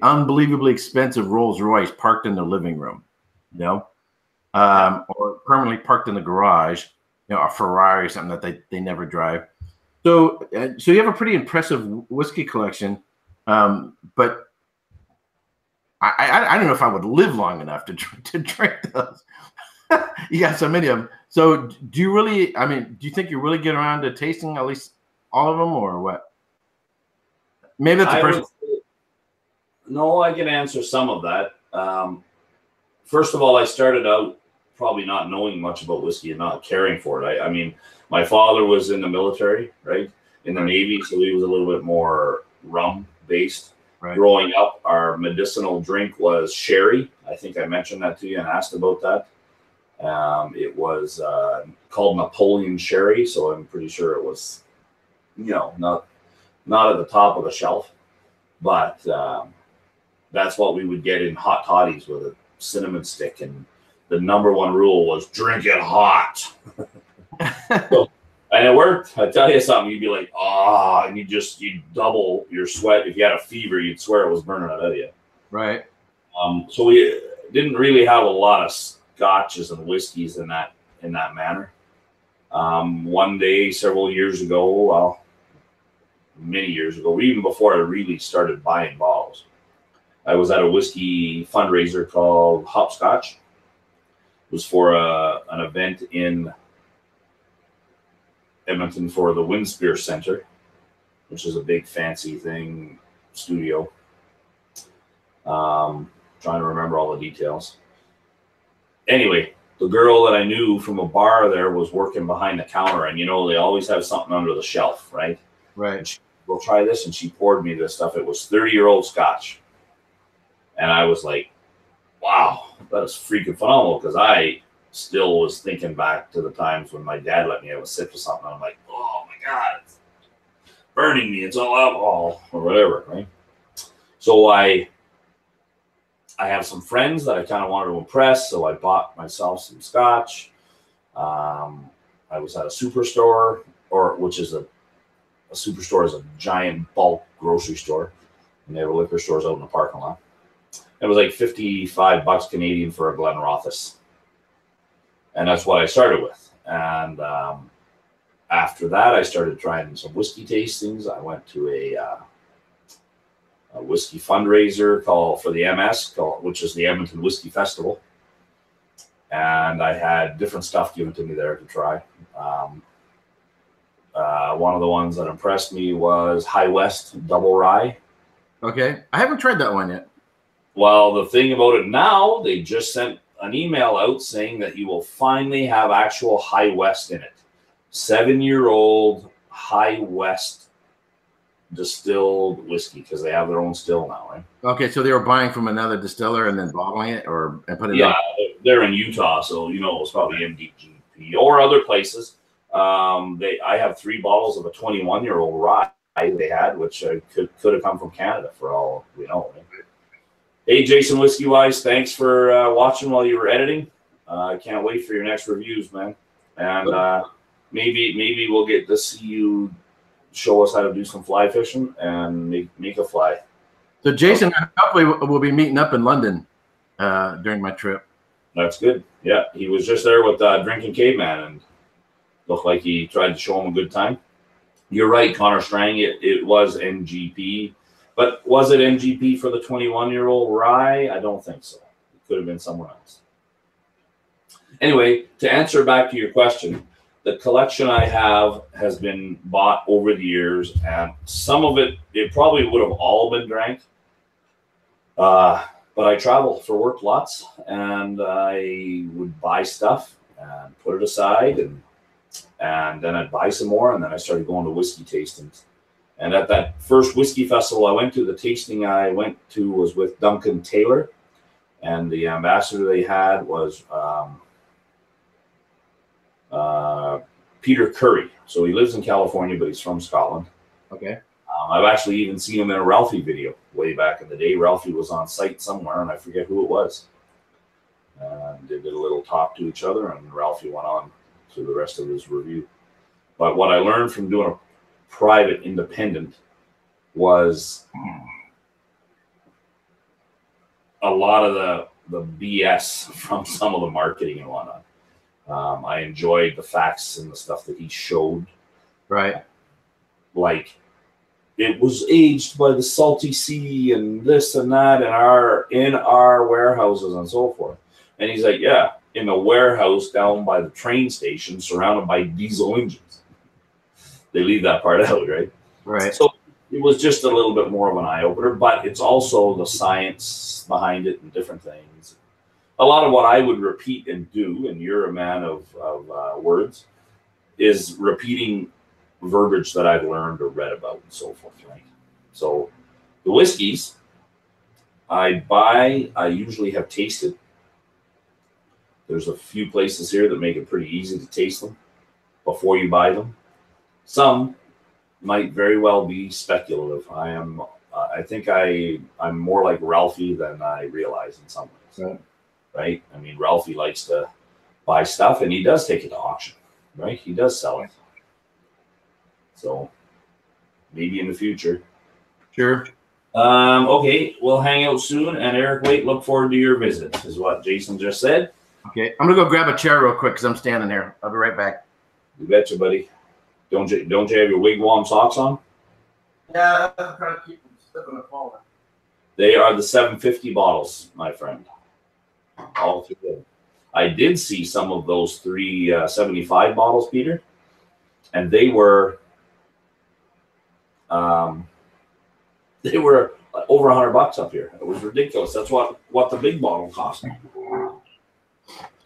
unbelievably expensive Rolls Royce parked in their living room, or permanently parked in the garage, a Ferrari or something that they never drive. So you have a pretty impressive whiskey collection, but I don't know if I would live long enough to drink those. You got so many of them. So do you really? Do you think you really get around to tasting at least all of them, or what? Maybe that's a person. No, I can answer some of that. First of all, I started out probably not knowing much about whiskey and not caring for it. I mean, my father was in the military, right? In the Navy, so he was a little bit more rum based. Right. Growing up, our medicinal drink was sherry. I think I mentioned that to you and asked about that. It was called Napoleon sherry, so I'm pretty sure it was, not at the top of the shelf, but that's what we would get in hot toddies with a cinnamon stick, and the number one rule was drink it hot. So, and it worked. I tell you something, you'd be like, and you'd double your sweat. If you had a fever, you'd swear it was burning out of you. Right. So we didn't really have a lot of scotches and whiskeys in that manner. One day, several years ago, well, many years ago, even before I really started buying bottles, I was at a whiskey fundraiser called Hopscotch. It was for an event in Edmonton for the Windspear Center, which is a big fancy thing, studio. Trying to remember all the details. Anyway, the girl that I knew from a bar there was working behind the counter, and they always have something under the shelf, right? Right. And she, "We'll try this," and she poured me this stuff. It was 30-year-old Scotch, and I was like, "Wow, that is freaking phenomenal," because I still was thinking back to the times when my dad let me have a sip of something. And I'm like, "Oh my God, it's burning me. It's all alcohol," or whatever, right? So I have some friends that I kind of wanted to impress, so I bought myself some Scotch. I was at a superstore, which is a superstore is a giant bulk grocery store, and they have liquor stores out in the parking lot. It was like $55 Canadian for a Glenrothes. And that's what I started with. And after that, I started trying some whiskey tastings. I went to a whiskey fundraiser for the MS, which is the Edmonton Whiskey Festival. And I had different stuff given to me there to try. One of the ones that impressed me was High West Double Rye. Okay. I haven't tried that one yet. Well, the thing about it now, they just sent an email out saying that you will finally have actual High West in it. 7-year-old High West distilled whiskey, because they have their own still now, right? Okay, so they were buying from another distiller and then bottling it and putting it in? They're in Utah, so it's probably MDGP or other places. I have 3 bottles of a 21-year-old rye they had, which could have come from Canada for all we know. Right? Hey, Jason Whiskey Wise, thanks for watching while you were editing. I can't wait for your next reviews, man. And maybe we'll get to see you show us how to do some fly fishing and make a fly. So Jason, hopefully we'll be meeting up in London during my trip. That's good. Yeah, he was just there with Drinking Caveman and looked like he tried to show him a good time. You're right, Connor Strang. It was NGP. But was it NGP for the 21-year-old rye? I don't think so. It could have been someone else. Anyway, to answer back to your question, the collection I have has been bought over the years, and some of it probably would have all been drank. But I travel for work lots, and I would buy stuff and put it aside, and then I'd buy some more, and then I started going to whiskey tastings. And at that first whiskey festival I went to, the tasting I went to was with Duncan Taylor, and the ambassador they had was Peter Curry. So he lives in California, but he's from Scotland. Okay. I've actually even seen him in a Ralphie video way back in the day. Ralphie was on site somewhere, and I forget who it was. They did a little talk to each other, and Ralphie went on to the rest of his review. But what I learned from doing a private independent was a lot of the BS from some of the marketing and whatnot. I enjoyed the facts and the stuff that he showed. Right. Like, it was aged by the salty sea and this and that in our warehouses and so forth. And he's like, yeah, in a warehouse down by the train station surrounded by diesel engines. They leave that part out, right? Right. So it was just a little bit more of an eye-opener, but it's also the science behind it and different things. a lot of what I would repeat and do, and you're a man of words, is repeating verbiage that I've learned or read about and so forth, right? So the whiskeys I buy, I usually have tasted. There's a few places here that make it pretty easy to taste them before you buy them. Some might very well be speculative. I think I'm more like Ralphie than I realize in some ways, right? I mean, Ralphie likes to buy stuff, and he does take it to auction, right? He does sell it. So maybe in the future. Sure. Okay, we'll hang out soon. And Eric, wait, look forward to your visit, is what Jason just said. Okay, I'm gonna go grab a chair real quick because I'm standing here. I'll be right back. You betcha, buddy. Don't you have your wigwam socks on? Yeah, I'm trying to keep them slipping and falling. They are the 750 bottles, my friend. All together. I did see some of those 375 bottles, Peter, and they were over $100 up here. It was ridiculous. That's what the big bottle cost me.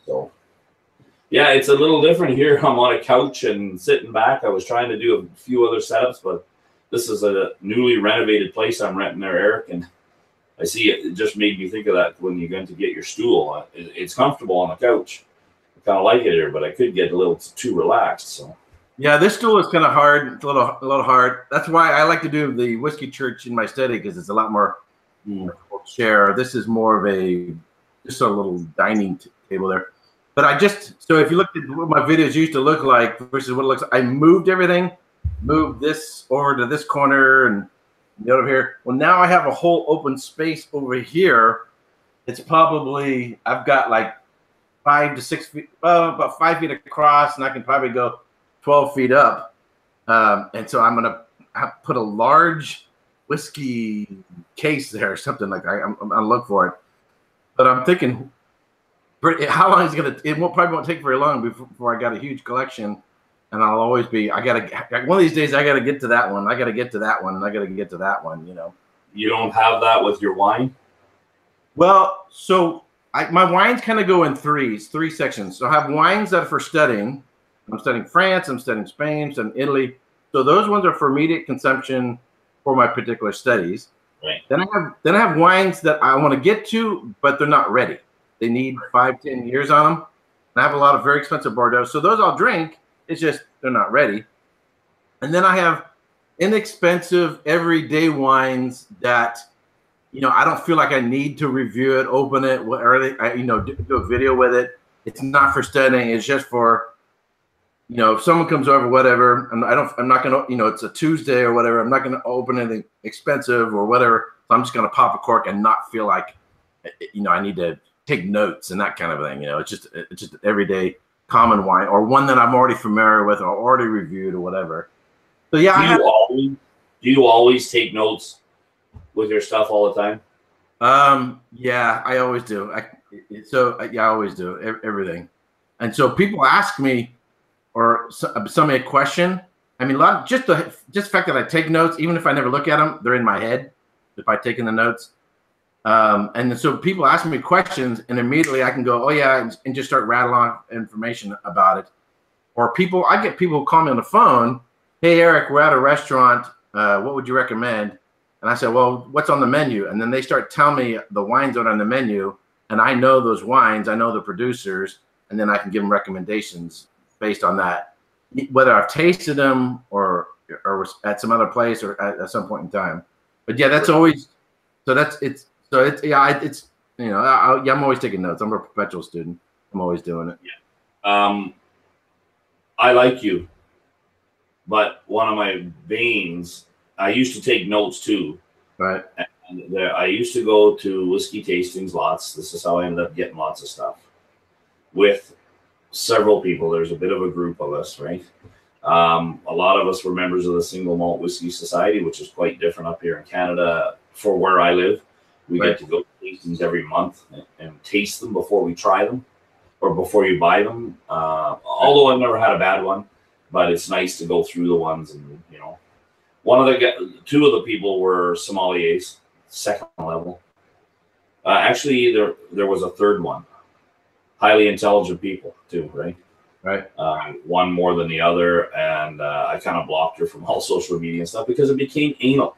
So, yeah, it's a little different here. I'm on a couch and sitting back. I was trying to do a few other setups, but this is a newly renovated place I'm renting there, Eric, and I see it just made me think of that when you're going to get your stool. It's comfortable on the couch. I kind of like it here, but I could get a little too relaxed. So. Yeah, this stool is kind of hard. It's a little hard. That's why I like to do the Whiskey Church in my study, because it's a lot more chair. This is more of just a little dining table there. But so if you looked at what my videos used to look like versus what it looks like, I moved everything, moved this over to this corner and the over here. Well, now I have a whole open space over here. It's probably, I've got like 5 to 6 feet, about 5 feet across, and I can probably go 12 feet up. And so I'm going to put a large whiskey case there or something like that. I'm going to look for it. But I'm thinking, how long is it going to, it probably won't take very long before I got a huge collection. And I'll always be, one of these days I got to get to that one. I got to get to that one. And I got to get to that one, you know. You don't have that with your wine? Well, so my wines kind of go in three sections. So I have wines that are for studying. I'm studying France, I'm studying Spain, I'm studying Italy. So those ones are for immediate consumption for my particular studies. Right. Then I have wines that I want to get to, but they're not ready. They need 5-10 years on them. And I have a lot of very expensive Bordeaux. So those I'll drink. It's just they're not ready. And then I have inexpensive everyday wines that, you know, I don't feel like I need to review it, open it, do a video with it. It's not for studying. It's just for, you know, if someone comes over, whatever, and I'm not going to, you know, it's a Tuesday or whatever. I'm not going to open anything expensive or whatever. So I'm just going to pop a cork and not feel like, you know, I need to take notes and that kind of thing. You know, it's just everyday common wine, or one that I'm already familiar with or already reviewed or whatever. So yeah, do you always take notes with your stuff all the time? Yeah, I always do. I always do everything. And so people ask me, or somebody a question. I mean, just the fact that I take notes, even if I never look at them, they're in my head if I take in the notes. And so people ask me questions, and immediately I can go, oh yeah, and just start rattling off information about it. Or I get people who call me on the phone, hey Eric, we're at a restaurant, what would you recommend? And I said, well, what's on the menu? And then they start telling me the wines that are on the menu, and I know those wines, I know the producers, and then I can give them recommendations based on that, whether I've tasted them or at some other place or at some point in time. But yeah, that's always, it's you know, I'm always taking notes. I'm a perpetual student. I'm always doing it. Yeah. I like you, but one of my veins, I used to take notes too. Right. And I used to go to whiskey tastings lots. This is how I ended up getting lots of stuff with several people. There's a bit of a group of us, right? A lot of us were members of the Single Malt Whiskey Society, which is quite different up here in Canada for where I live. We get to go to tastings every month and taste them before we try them or before you buy them. Although I've never had a bad one, but it's nice to go through the ones. And, you know, two of the people were sommeliers, second level. Actually, there was a third one. highly intelligent people too, right? Right. One more than the other, and I kind of blocked her from all social media and stuff because it became anal.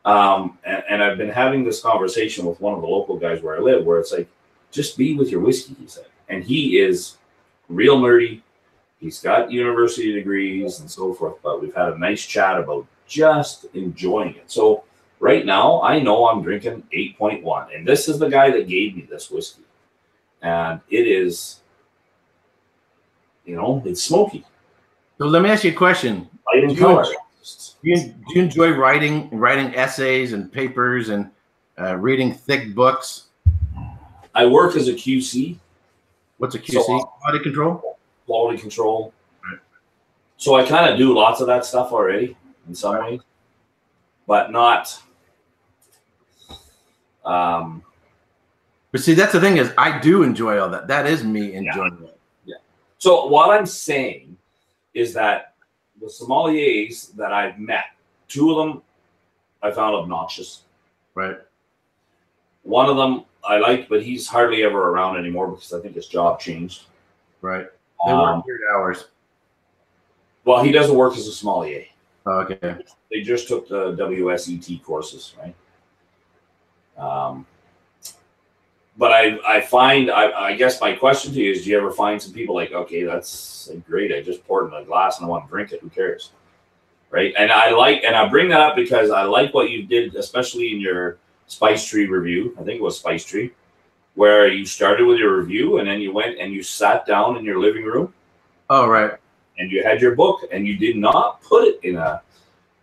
And I've been having this conversation with one of the local guys where I live, where it's like, just be with your whiskey, he said. And he is real nerdy. He's got university degrees and so forth, but we've had a nice chat about just enjoying it. So right now, I know I'm drinking 8.1, and this is the guy that gave me this whiskey. And it is, it's smoky. So let me ask you a question. Light in color. Do you enjoy writing essays and papers and reading thick books? I work as a QC. What's a QC? So, quality control? Quality control. Right. So I kind of do lots of that stuff already in some ways, but not. But see, that's the thing is I do enjoy all that. That is me enjoying it. Yeah. So what I'm saying is that the sommeliers that I've met, 2 of them I found obnoxious. Right. One of them I liked, but he's hardly ever around anymore because I think his job changed. Right. They work weird hours. Well, he doesn't work as a sommelier. Oh, okay. They just took the WSET courses, right? But I find, I guess my question to you is, do you ever find some people like, okay, that's great, I just poured in a glass and I want to drink it, who cares? Right? And I bring that up because I like what you did, especially in your Spice Tree review. I think it was Spice Tree, where you started with your review and then you went and you sat down in your living room. Oh, right. And you had your book and you did not put it in a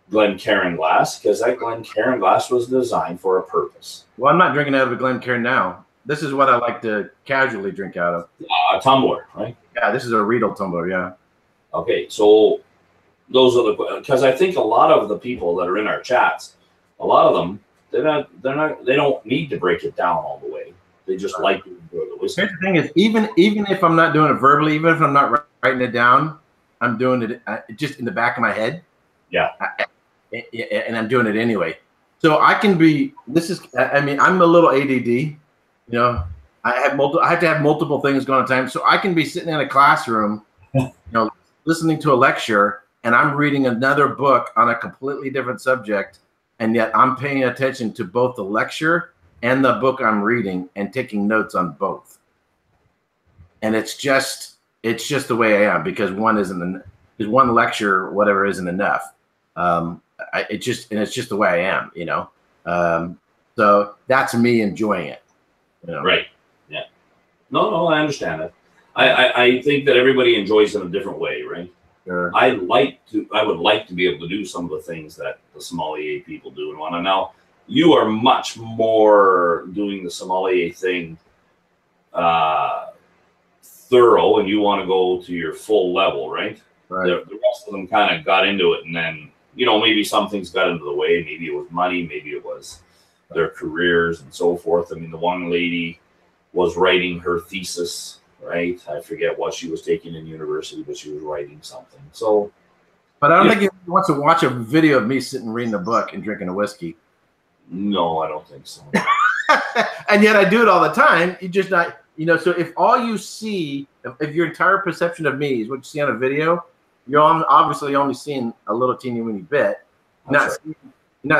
Glencairn glass because that Glencairn glass was designed for a purpose. Well, I'm not drinking out of a Glencairn now. This is what I like to casually drink out of. A tumbler, right? Yeah, this is a Riedel tumbler, yeah. Okay, so those are because I think a lot of the people that are in our chats, a lot of them, they don't need to break it down all the way. They just like to enjoy the whiskey. Here's the thing is, even if I'm not doing it verbally, even if I'm not writing it down, I'm doing it just in the back of my head. Yeah. And I'm doing it anyway. So I can be, I'm a little ADD. I have to have multiple things going at a time. So I can be sitting in a classroom, listening to a lecture, and I'm reading another book on a completely different subject, and yet I'm paying attention to both the lecture and the book I'm reading and taking notes on both. And it's just the way I am because one lecture, whatever, isn't enough. It's just the way I am, So that's me enjoying it. Right. Yeah. No, I understand that. I think that everybody enjoys it in a different way, right? Sure. I would like to be able to do some of the things that the sommelier people do and want to know. You are much more doing the sommelier thing thorough, and you want to go to your full level, right? Right. The rest of them kind of got into it, and then maybe some things got into the way. Maybe it was money, maybe it was their careers and so forth. I mean, the one lady was writing her thesis, right? I forget what she was taking in university, but she was writing something. So, but I don't think he wants to watch a video of me sitting reading a book and drinking a whiskey. No, I don't think so. And yet I do it all the time. You just not, so if all you see, if your entire perception of me is what you see on a video, you're obviously only seeing a little teeny weeny bit. Not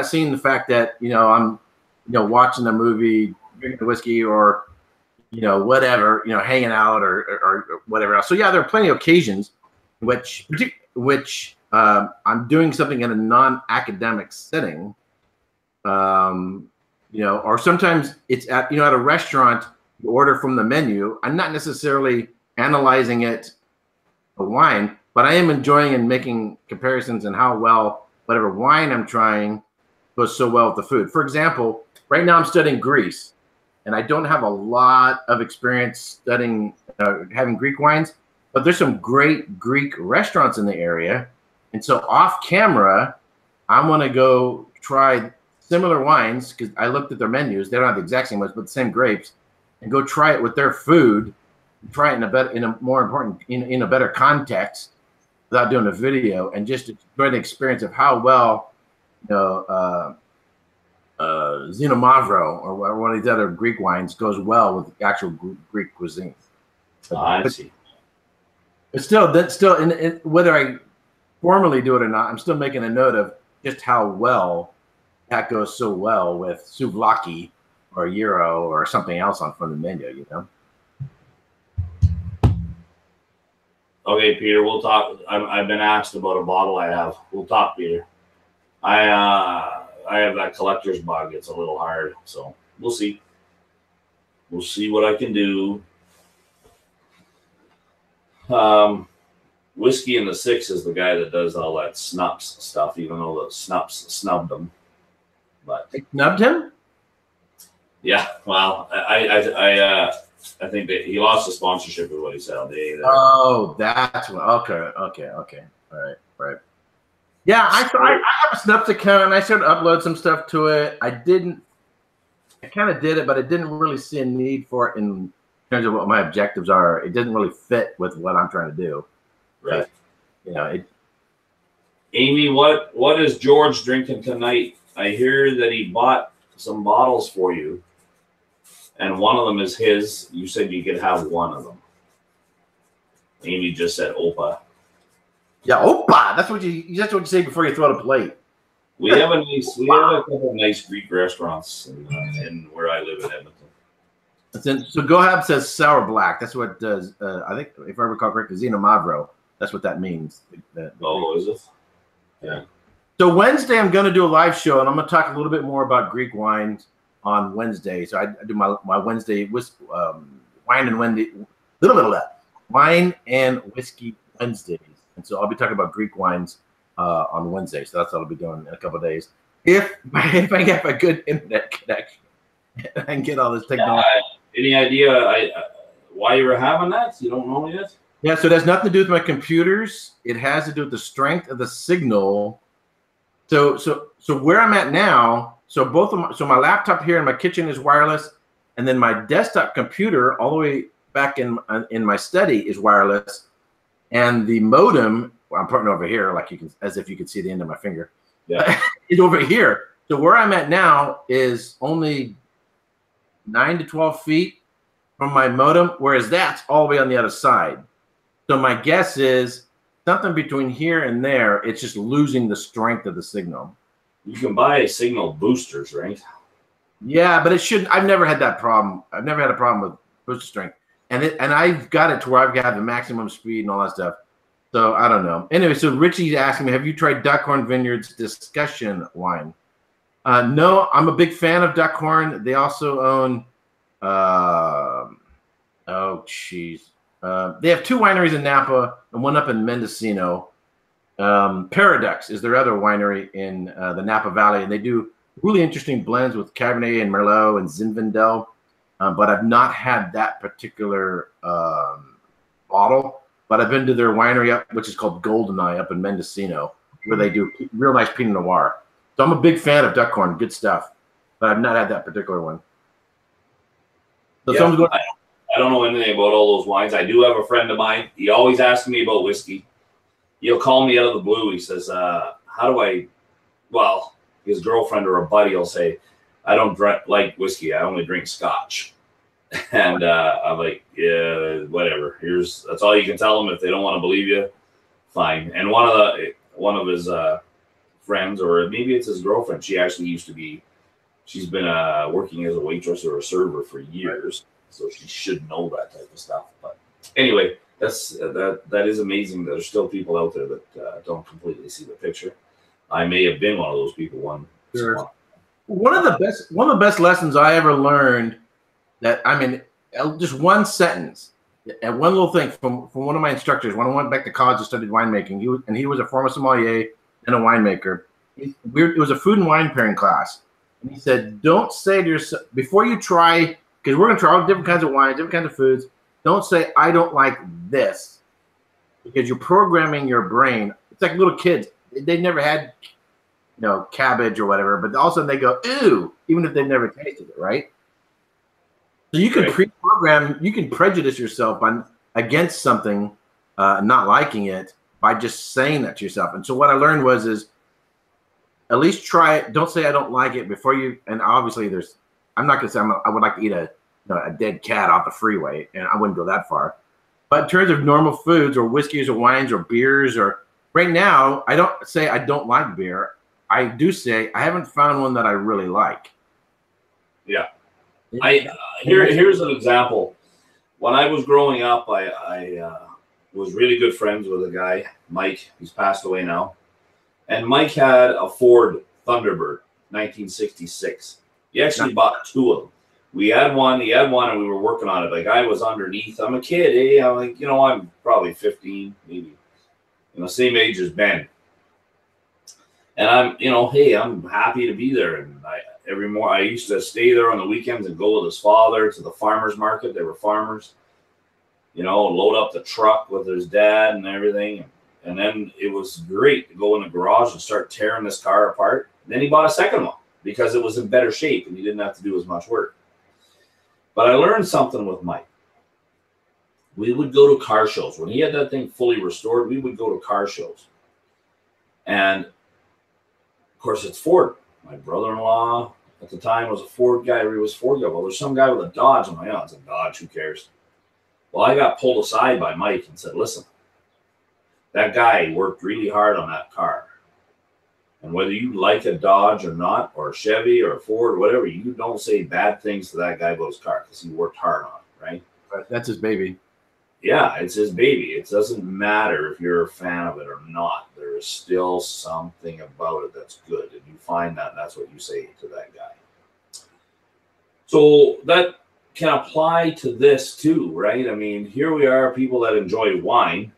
seeing the fact that, I'm, watching a movie, drinking a whiskey, or, whatever, hanging out or whatever else. So yeah, there are plenty of occasions which I'm doing something in a non-academic setting. Or sometimes it's at a restaurant, you order from the menu. I'm not necessarily analyzing it, a wine, but I am enjoying and making comparisons and how well whatever wine I'm trying goes so well with the food. For example, right now I'm studying Greece, and I don't have a lot of experience studying, having Greek wines, but there's some great Greek restaurants in the area. And so off camera, I'm going to go try similar wines because I looked at their menus. They don't have the exact same ones, but the same grapes, and go try it with their food, try it in a better context without doing a video, and just enjoy the experience of how well, Xinomavro or one of these other Greek wines goes well with actual Greek cuisine. I see. But still, whether I formally do it or not, I'm still making a note of just how well that goes so well with souvlaki or gyro or something else on from the menu, you know. Okay, Peter, we'll talk. I've been asked about a bottle I have. We'll talk, Peter. I have that collector's bug. It's a little hard, so we'll see. We'll see what I can do. Whiskey in the Six is the guy that does all that snups stuff, even though the snups snubbed him. But they snubbed him? Yeah, well, I think that he lost the sponsorship is what he said. Oh, that's what. Okay. All right. Yeah, I have a Snups account and I started to upload some stuff to it. I kind of did it, but I didn't really see a need for it in terms of what my objectives are. It didn't really fit with what I'm trying to do. Right. But, you know, Amy, what is George drinking tonight? I hear that he bought some bottles for you, and one of them is his. You said you could have one of them. Amy just said Opa. Yeah, Opa. That's what you say before you throw the plate. We have a couple of nice Greek restaurants in where I live in Edmonton. So Go Ahead says sour black. That's what does. I think if I recall correctly, Zeno Mavro. That's what that means. Oh, is it? Yeah. So Wednesday, I'm going to do a live show, and I'm going to talk a little bit more about Greek wines on Wednesday. So I do my Wednesday wine and whiskey Wednesdays, and so I'll be talking about Greek wines on Wednesday. So that's what I'll be doing in a couple of days. If I get a good internet connection, I can get all this technology. Any idea why you were having that? You don't know yet? Yeah, so it has nothing to do with my computers. It has to do with the strength of the signal. So where I'm at now, so my laptop here in my kitchen is wireless, and then my desktop computer all the way back in my study is wireless, and the modem, well, I'm putting over here as if you could see the end of my finger. Yeah, is over here. So where I'm at now is only 9 to 12 feet from my modem, whereas that's all the way on the other side. So my guess is something between here and there, it's just losing the strength of the signal. You can buy signal boosters, right? Yeah, but it shouldn't. I've never had that problem. I've never had a problem with booster strength. And I've got it to where I've got the maximum speed and all that stuff. So I don't know. Anyway, so Richie's asking me, have you tried Duckhorn Vineyards Discussion wine? No, I'm a big fan of Duckhorn. They also own, they have two wineries in Napa and one up in Mendocino. Paradox is their other winery in the Napa Valley, and they do really interesting blends with Cabernet and Merlot and Zinfandel. But I've not had that particular bottle. But I've been to their winery which is called Goldeneye up in Mendocino, where they do real nice Pinot Noir. So I'm a big fan of Duckhorn, good stuff. But I've not had that particular one. So yeah, I don't know anything about all those wines. I do have a friend of mine. He always asks me about whiskey. He'll call me out of the blue. He says, his girlfriend or a buddy will say, I don't like whiskey. I only drink scotch. And I'm like, yeah, whatever. That's all you can tell them. If they don't want to believe you, fine. And one of his friends, or maybe it's his girlfriend, she actually she's been working as a waitress or a server for years. So she should know that type of stuff. But anyway, that is amazing that there's still people out there that don't completely see the picture. I may have been one of those people. Sure. One of the best lessons I ever learned, just one sentence and one little thing from one of my instructors when I went back to college and studied winemaking. He was a former sommelier and a winemaker. It was a food and wine pairing class, and he said, "Don't say to yourself before you try." Because we're going to try all different kinds of wines, different kinds of foods. Don't say, I don't like this. Because you're programming your brain. It's like little kids. They never had, cabbage or whatever. But all of a sudden they go, ew, even if they've never tasted it, right? So you can pre-program, you can prejudice yourself against something, not liking it, by just saying that to yourself. And so what I learned is at least try it. Don't say I don't like it before you, and obviously I'm not going to say I would like to eat a dead cat off the freeway, and I wouldn't go that far. But in terms of normal foods or whiskeys or wines or beers, or right now, I don't say I don't like beer. I do say I haven't found one that I really like. Yeah. Here's an example. When I was growing up, I was really good friends with a guy, Mike. He's passed away now. And Mike had a Ford Thunderbird, 1966. He actually bought two of them. We had one, he had one, and we were working on it. Like, I was underneath. I'm a kid, eh? I'm like, I'm probably 15, maybe, same age as Ben. And I'm, hey, I'm happy to be there. And every morning, I used to stay there on the weekends and go with his father to the farmer's market. They were farmers, load up the truck with his dad and everything. And then it was great to go in the garage and start tearing this car apart. And then he bought a second one because it was in better shape and he didn't have to do as much work. But I learned something with Mike. We would go to car shows. When he had that thing fully restored, we would go to car shows. And, of course, it's Ford. My brother-in-law at the time was a Ford guy. He was a Ford guy. Well, there's some guy with a Dodge. I'm like, it's a Dodge. Who cares? Well, I got pulled aside by Mike and said, listen, that guy worked really hard on that car. And whether you like a Dodge or not, or a Chevy or a Ford or whatever, you don't say bad things to that guy about his car because he worked hard on it, right? That's his baby. Yeah, it's his baby. It doesn't matter if you're a fan of it or not. There is still something about it that's good. And you find that, and that's what you say to that guy. So that can apply to this too, right? I mean, here we are, people that enjoy wine.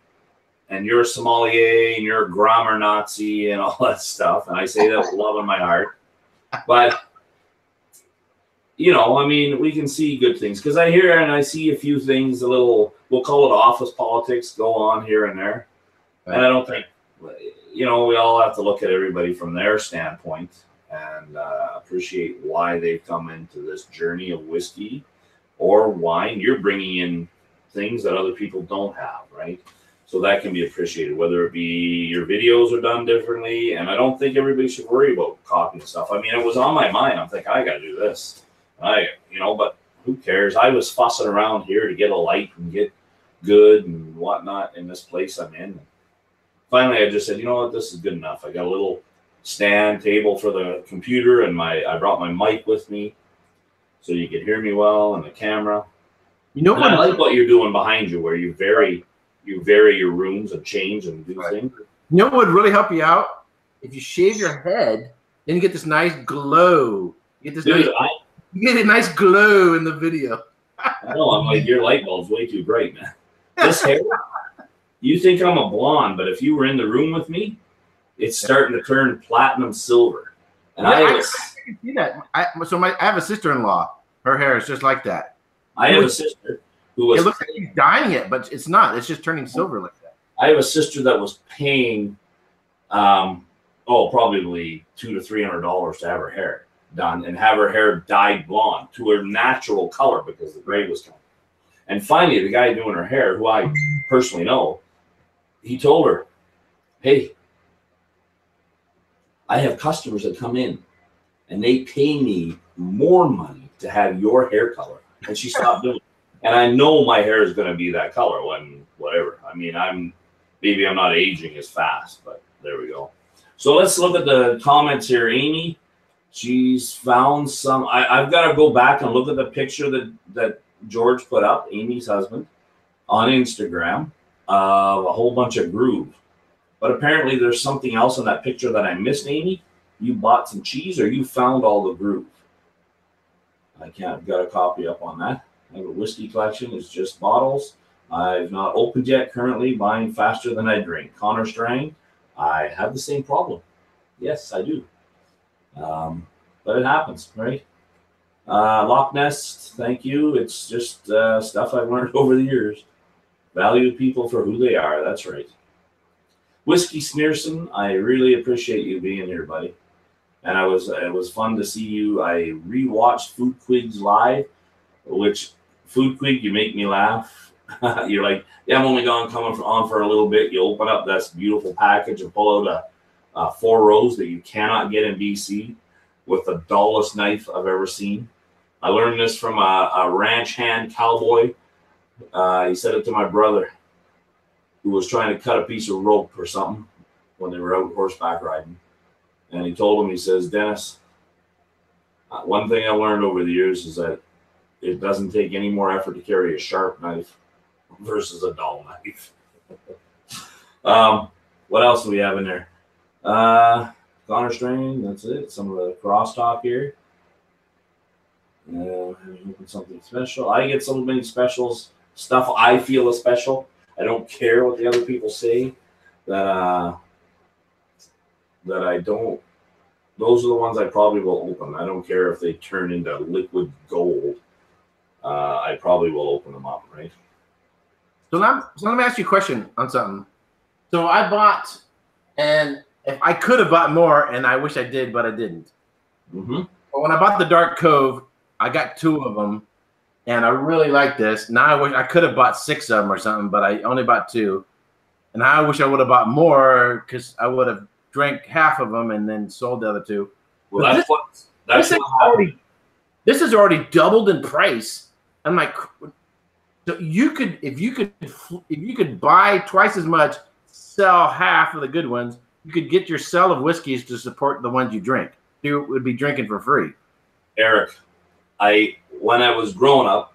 And you're a sommelier and you're a grammar Nazi and all that stuff. And I say that with love in my heart. But, I mean, we can see good things. Because I hear and I see a few things, we'll call it office politics, go on here and there. And I don't think, we all have to look at everybody from their standpoint and appreciate why they've come into this journey of whiskey or wine. You're bringing in things that other people don't have, right? So that can be appreciated, whether it be your videos are done differently. And I don't think everybody should worry about copying stuff. I mean, it was on my mind. I'm thinking, I got to do this. But who cares? I was fussing around here to get a light and get good and whatnot in this place I'm in. Finally, I just said, you know what? This is good enough. I got a little stand table for the computer and I brought my mic with me so you could hear me well and the camera. I like what you're doing behind you where you vary your rooms and change and do things. You know what would really help you out? If you shave your head, then you get this nice glow. You get a nice glow in the video. I know, I'm like, your light bulb's way too bright, man. This hair, you think I'm a blonde, but if you were in the room with me, it's starting to turn platinum silver. And I can see that. I have a sister-in-law. Her hair is just like that. I have a sister. It looks like he's dyeing it, but it's not. It's just turning silver like that. I have a sister that was paying, probably $200 to $300 to have her hair done and have her hair dyed blonde to her natural color because the gray was coming. And finally, the guy doing her hair, who I personally know, he told her, hey, I have customers that come in and they pay me more money to have your hair color. And she stopped doing it. And I know my hair is going to be that color when whatever. I mean, maybe I'm not aging as fast, but there we go. So let's look at the comments here. Amy, she's found some. I've got to go back and look at the picture that George put up, Amy's husband, on Instagram of a whole bunch of groove. But apparently there's something else in that picture that I missed, Amy. You bought some cheese or you found all the groove? I've got a copy up on that. I have a whiskey collection. It's just bottles. I've not opened yet. Currently buying faster than I drink. Connor Strang, I have the same problem. Yes, I do. But it happens, right? Loch Ness, thank you. It's just stuff I've learned over the years. Value people for who they are. That's right. Whiskey Sneerson, I really appreciate you being here, buddy. And it was fun to see you. I rewatched Food Quigs live, which Food Quig, you make me laugh. You're like, yeah, I'm only coming on for a little bit. You open up this beautiful package and pull out a 4 rows that you cannot get in BC with the dullest knife I've ever seen. I learned this from a ranch hand cowboy He said it to my brother, who was trying to cut a piece of rope or something when they were out horseback riding. And he told him, he says, Dennis, one thing I learned over the years is that it doesn't take any more effort to carry a sharp knife versus a dull knife. What else do we have in there? Connor Strain, that's it. Some of the crosstalk here. Something special. I get so many specials. Stuff I feel is special. I don't care what the other people say. That I don't. Those are the ones I probably will open. I don't care if they turn into liquid gold. I probably will open them up, right? So let me ask you a question on something. So I bought, and if I could have bought more, and I wish I did, but I didn't. Mm-hmm. But when I bought the Dark Cove, I got 2 of them, and I really like this. Now I wish I could have bought 6 of them or something, but I only bought 2. And I wish I would have bought more because I would have drank half of them and then sold the other 2. Well, this is already doubled in price. I'm like, so you could, if you could buy twice as much, sell half of the good ones, you could get your sell of whiskeys to support the ones you drink. You would be drinking for free. Eric, when I was growing up,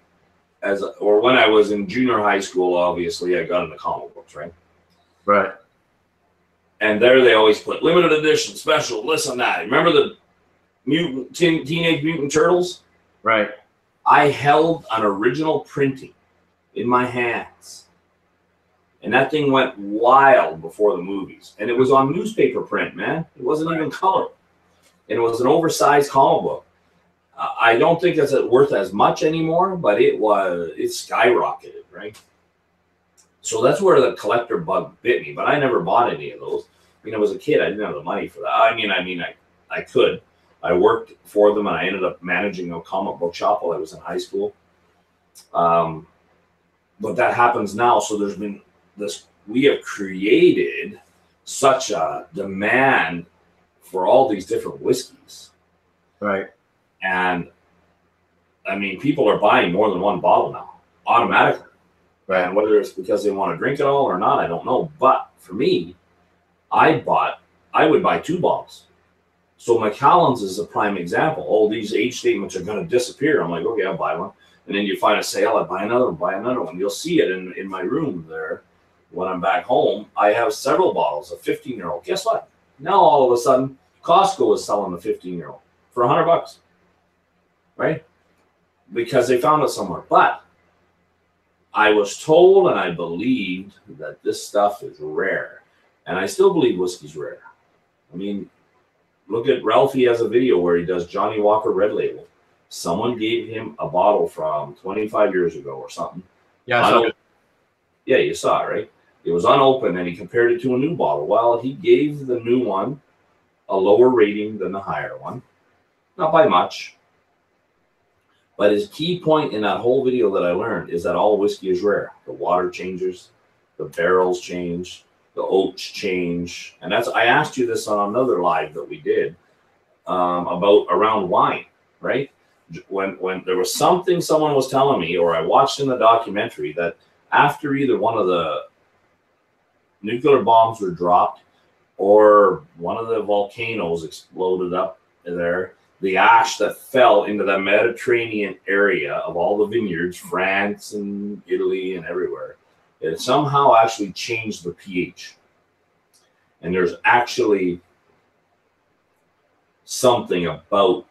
when I was in junior high school, obviously I got into comic books, right? Right. And there they always put limited edition, special, this and that. Remember the Teenage Mutant Turtles? Right. I held an original printing in my hands. And that thing went wild before the movies. And it was on newspaper print, man. It wasn't even color. And it was an oversized comic book. I don't think it's worth as much anymore, but it skyrocketed, right? So that's where the collector bug bit me. But I never bought any of those. I mean, I was a kid. I didn't have the money for that. I could. I worked for them, and I ended up managing a comic book shop while I was in high school. But that happens now. So there's been this. We have created such a demand for all these different whiskeys. Right. And I mean, people are buying more than one bottle now, automatically. Right. And whether it's because they want to drink it all or not, I don't know. But for me, I would buy 2 bottles. So Macallan's is a prime example. Oh, these age statements are going to disappear. I'm like, okay, I'll buy one. And then you find a sale, I buy another one. You'll see it in my room there. When I'm back home, I have several bottles of 15-year-old. Guess what? Now all of a sudden, Costco is selling the 15-year-old for $100, right? Because they found it somewhere. But I was told and I believed that this stuff is rare. And I still believe whiskey's rare. I mean, look at Ralphie has a video where he does Johnny Walker Red Label. Someone gave him a bottle from 25 years ago or something. Yeah, yeah, you saw it, right? It was unopened, and he compared it to a new bottle. Well, he gave the new one a lower rating than the higher one. Not by much. But his key point in that whole video that I learned is that all whiskey is rare. The water changes, the barrels change, the oats change. And I asked you this on another live that we did around wine, right? When there was something someone was telling me, or I watched in the documentary, that after either one of the nuclear bombs were dropped or one of the volcanoes exploded up there, the ash that fell into the Mediterranean area of all the vineyards, France and Italy and everywhere, it somehow actually changed the pH. And there's actually something about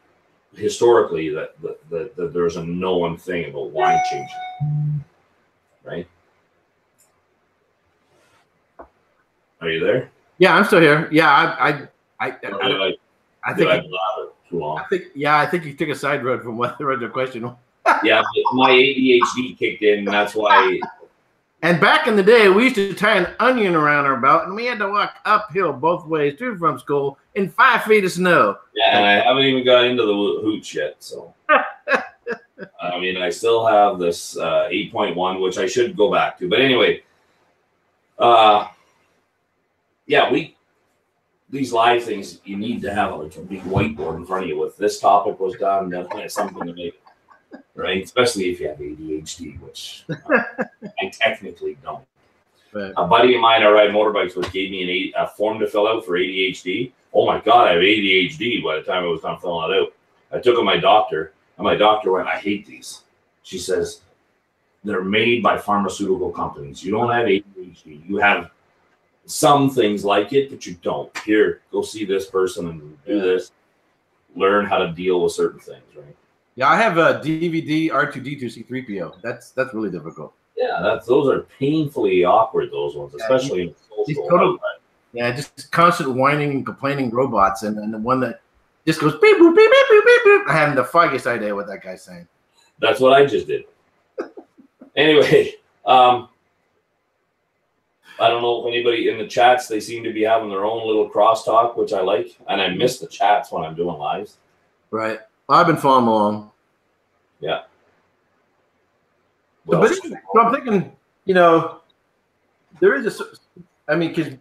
historically that there's a known thing about wine changing, right? Are you there? Yeah, I'm still here. Yeah, I think too long. I think you took a side road from what the original question was. Yeah, my ADHD kicked in, and that's why. And back in the day, we used to tie an onion around our belt, and we had to walk uphill both ways to and from school in 5 feet of snow. Yeah, and I haven't even got into the hooch yet, so. I mean, I still have this 8.1, which I should go back to. But anyway, yeah, these live things, you need to have like a big whiteboard in front of you with this topic was done, then something to make right? Especially if you have ADHD, which I technically don't. Right. A buddy of mine I ride motorbikes with gave me a form to fill out for ADHD. Oh my God, I have ADHD by the time I was done filling it out. I took it to my doctor, and my doctor went, I hate these. She says, they're made by pharmaceutical companies. You don't have ADHD. You have some things like it, but you don't. Here, go see this person and do this. Learn how to deal with certain things, right? Yeah, I have a DVD R2D2 C3PO. That's really difficult. Yeah, those are painfully awkward, those ones, especially in social. Total, yeah, just constant whining and complaining robots, and the one that just goes beep boop beep beep beep beep beep. I haven't the foggiest idea what that guy's saying. That's what I just did. Anyway, I don't know if anybody in the chats, they seem to be having their own little crosstalk, which I like, and I miss the chats when I'm doing lives. Right. I've been following along. Yeah. Well, so I'm thinking, you know, there is because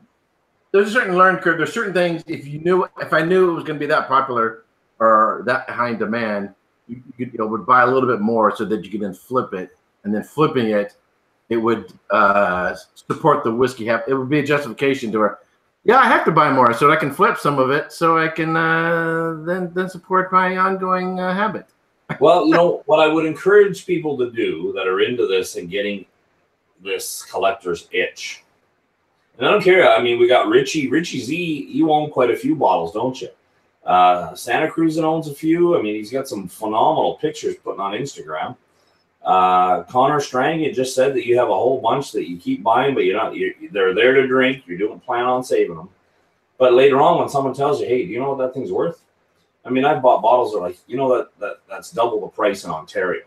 there's a certain learning curve. There's certain things, if I knew it was going to be that popular or that high in demand, you would buy a little bit more so that you could then flip it. And then flipping it, it would support the whiskey. It would be a justification to where, yeah, I have to buy more so I can flip some of it so I can then support my ongoing habit. Well, you know, what I would encourage people to do that are into this and getting this collector's itch. And I don't care. I mean, we got Richie Z. You own quite a few bottles, don't you? Santa Cruz owns a few. I mean, he's got some phenomenal pictures putting on Instagram. Connor Strang, you just said that you have a whole bunch that you keep buying, but they're there to drink. You don't plan on saving them. But later on, when someone tells you, hey, do you know what that thing's worth? I mean, I've bought bottles that are like, you know, that's double the price in Ontario.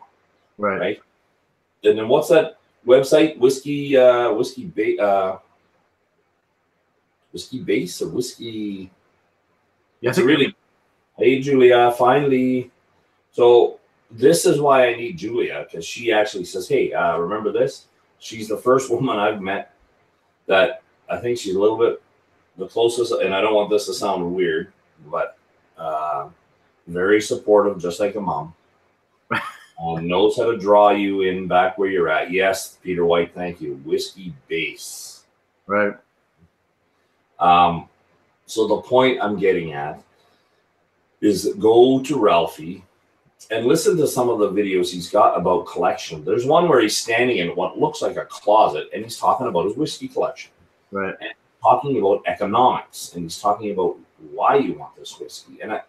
Right. And then what's that website? Whiskey Base or Whiskey. It's really, hey, Julia, finally. So this is why I need Julia, because she actually says, hey, remember this? She's the first woman I've met that I think she's a little bit the closest, and I don't want this to sound weird, but very supportive, just like a mom. Knows how to draw you in back where you're at. Yes, Peter White, thank you. Whiskey Base. Right. So the point I'm getting at is go to Ralphie and listen to some of the videos he's got about collection. There's one where he's standing in what looks like a closet and he's talking about his whiskey collection. Right. And talking about economics, and he's talking about why you want this whiskey. And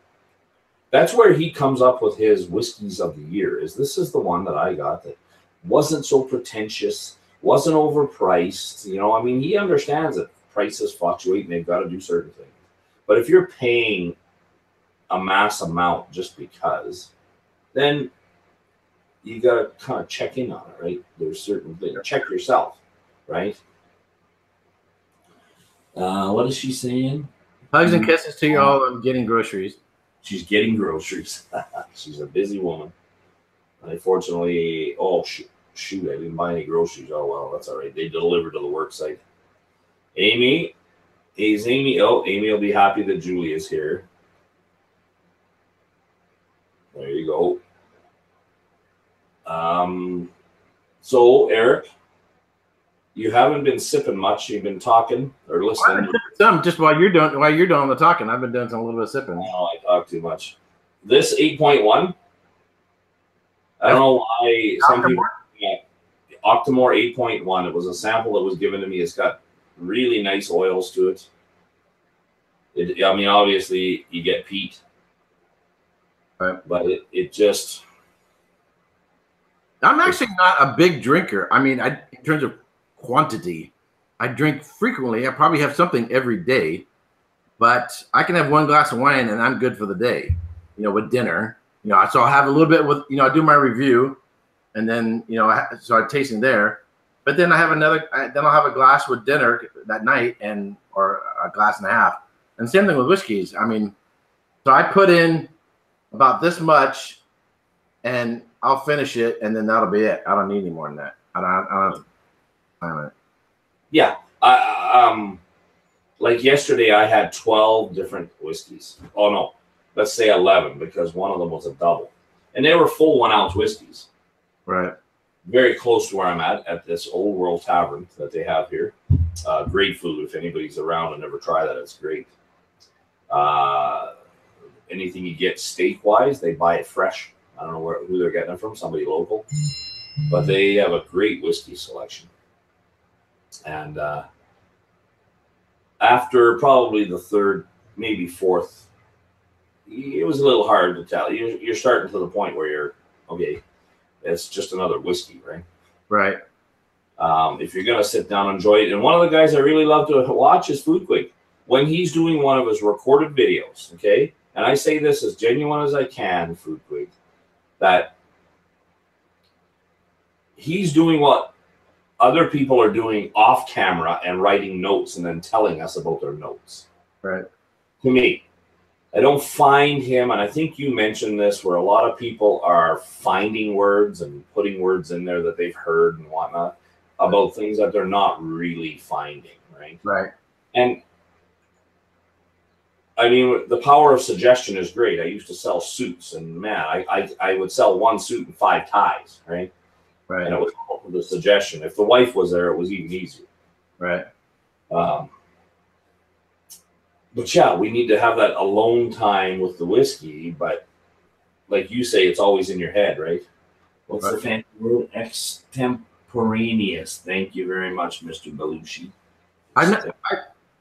that's where he comes up with his whiskeys of the year. This is the one that I got that wasn't so pretentious, wasn't overpriced. You know, I mean, he understands that prices fluctuate and they've got to do certain things. But if you're paying a mass amount just because, then you got to kind of check in on it, right? There's certain things. Check yourself, right? What is she saying? Hugs and kisses to you all. I'm getting groceries. She's getting groceries. She's a busy woman. Unfortunately, shoot, I didn't buy any groceries. Oh, well, that's all right. They delivered to the work site. Amy, is Amy? Oh, Amy will be happy that Julie is here. There you go. So, Eric, you haven't been sipping much. You've been talking or listening. Some just while you're doing the talking. I've been doing a little bit of sipping. Oh, I talk too much. This 8.1. I don't know why some people. Yeah, Octomore 8.1. It was a sample that was given to me. It's got really nice oils to it. I mean, obviously you get peat, right? But it just. I'm actually not a big drinker. I mean, in terms of quantity, I drink frequently. I probably have something every day, but I can have one glass of wine and I'm good for the day. You know, with dinner. You know, so I'll have a little bit with. You know, I do my review, and then so I'm tasting there. But then I have then I'll have a glass with dinner that night, or a glass and a half. And same thing with whiskeys. I mean, so I put in about this much, and I'll finish it, and then that'll be it. I don't need any more than that. I don't have it. Yeah. Like yesterday, I had 12 different whiskeys. Oh, no. Let's say 11, because one of them was a double. And they were full 1 ounce whiskeys. Right. Very close to where I'm at this Old World Tavern that they have here. Great food. If anybody's around and never try that, it's great. Anything you get steak-wise, they buy it fresh. I don't know who they're getting it from, somebody local. But they have a great whiskey selection. And after probably the third, maybe fourth, it was a little hard to tell. You're starting to the point where you're, okay, it's just another whiskey, right? Right. If you're going to sit down and enjoy it. And one of the guys I really love to watch is Foodquig. When he's doing one of his recorded videos, okay? And I say this as genuine as I can, Foodquig, that he's doing what other people are doing off camera and writing notes and then telling us about their notes. Right. To me, I don't find him, and I think you mentioned this, where a lot of people are finding words and putting words in there that they've heard and whatnot about things that they're not really finding, right? Right. And I mean, the power of suggestion is great. I used to sell suits, and man, I would sell one suit and 5 ties, right? Right. And it was the suggestion. If the wife was there, it was even easier. Right. But yeah, we need to have that alone time with the whiskey. But like you say, it's always in your head, right? What's the fancy word? Extemporaneous. Thank you very much, Mr. Belushi.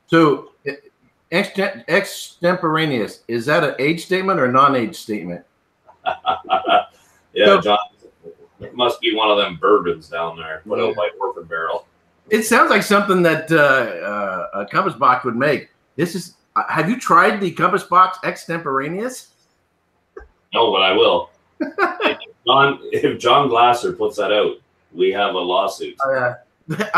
So extemporaneous, is that an age statement or a non-age statement? Yeah, so, John. It must be one of them bourbons down there, put out by Orphan Barrel. It sounds like something that a Compass Box would make. This is. Have you tried the Compass Box extemporaneous? No, but I will. If John Glasser puts that out, we have a lawsuit.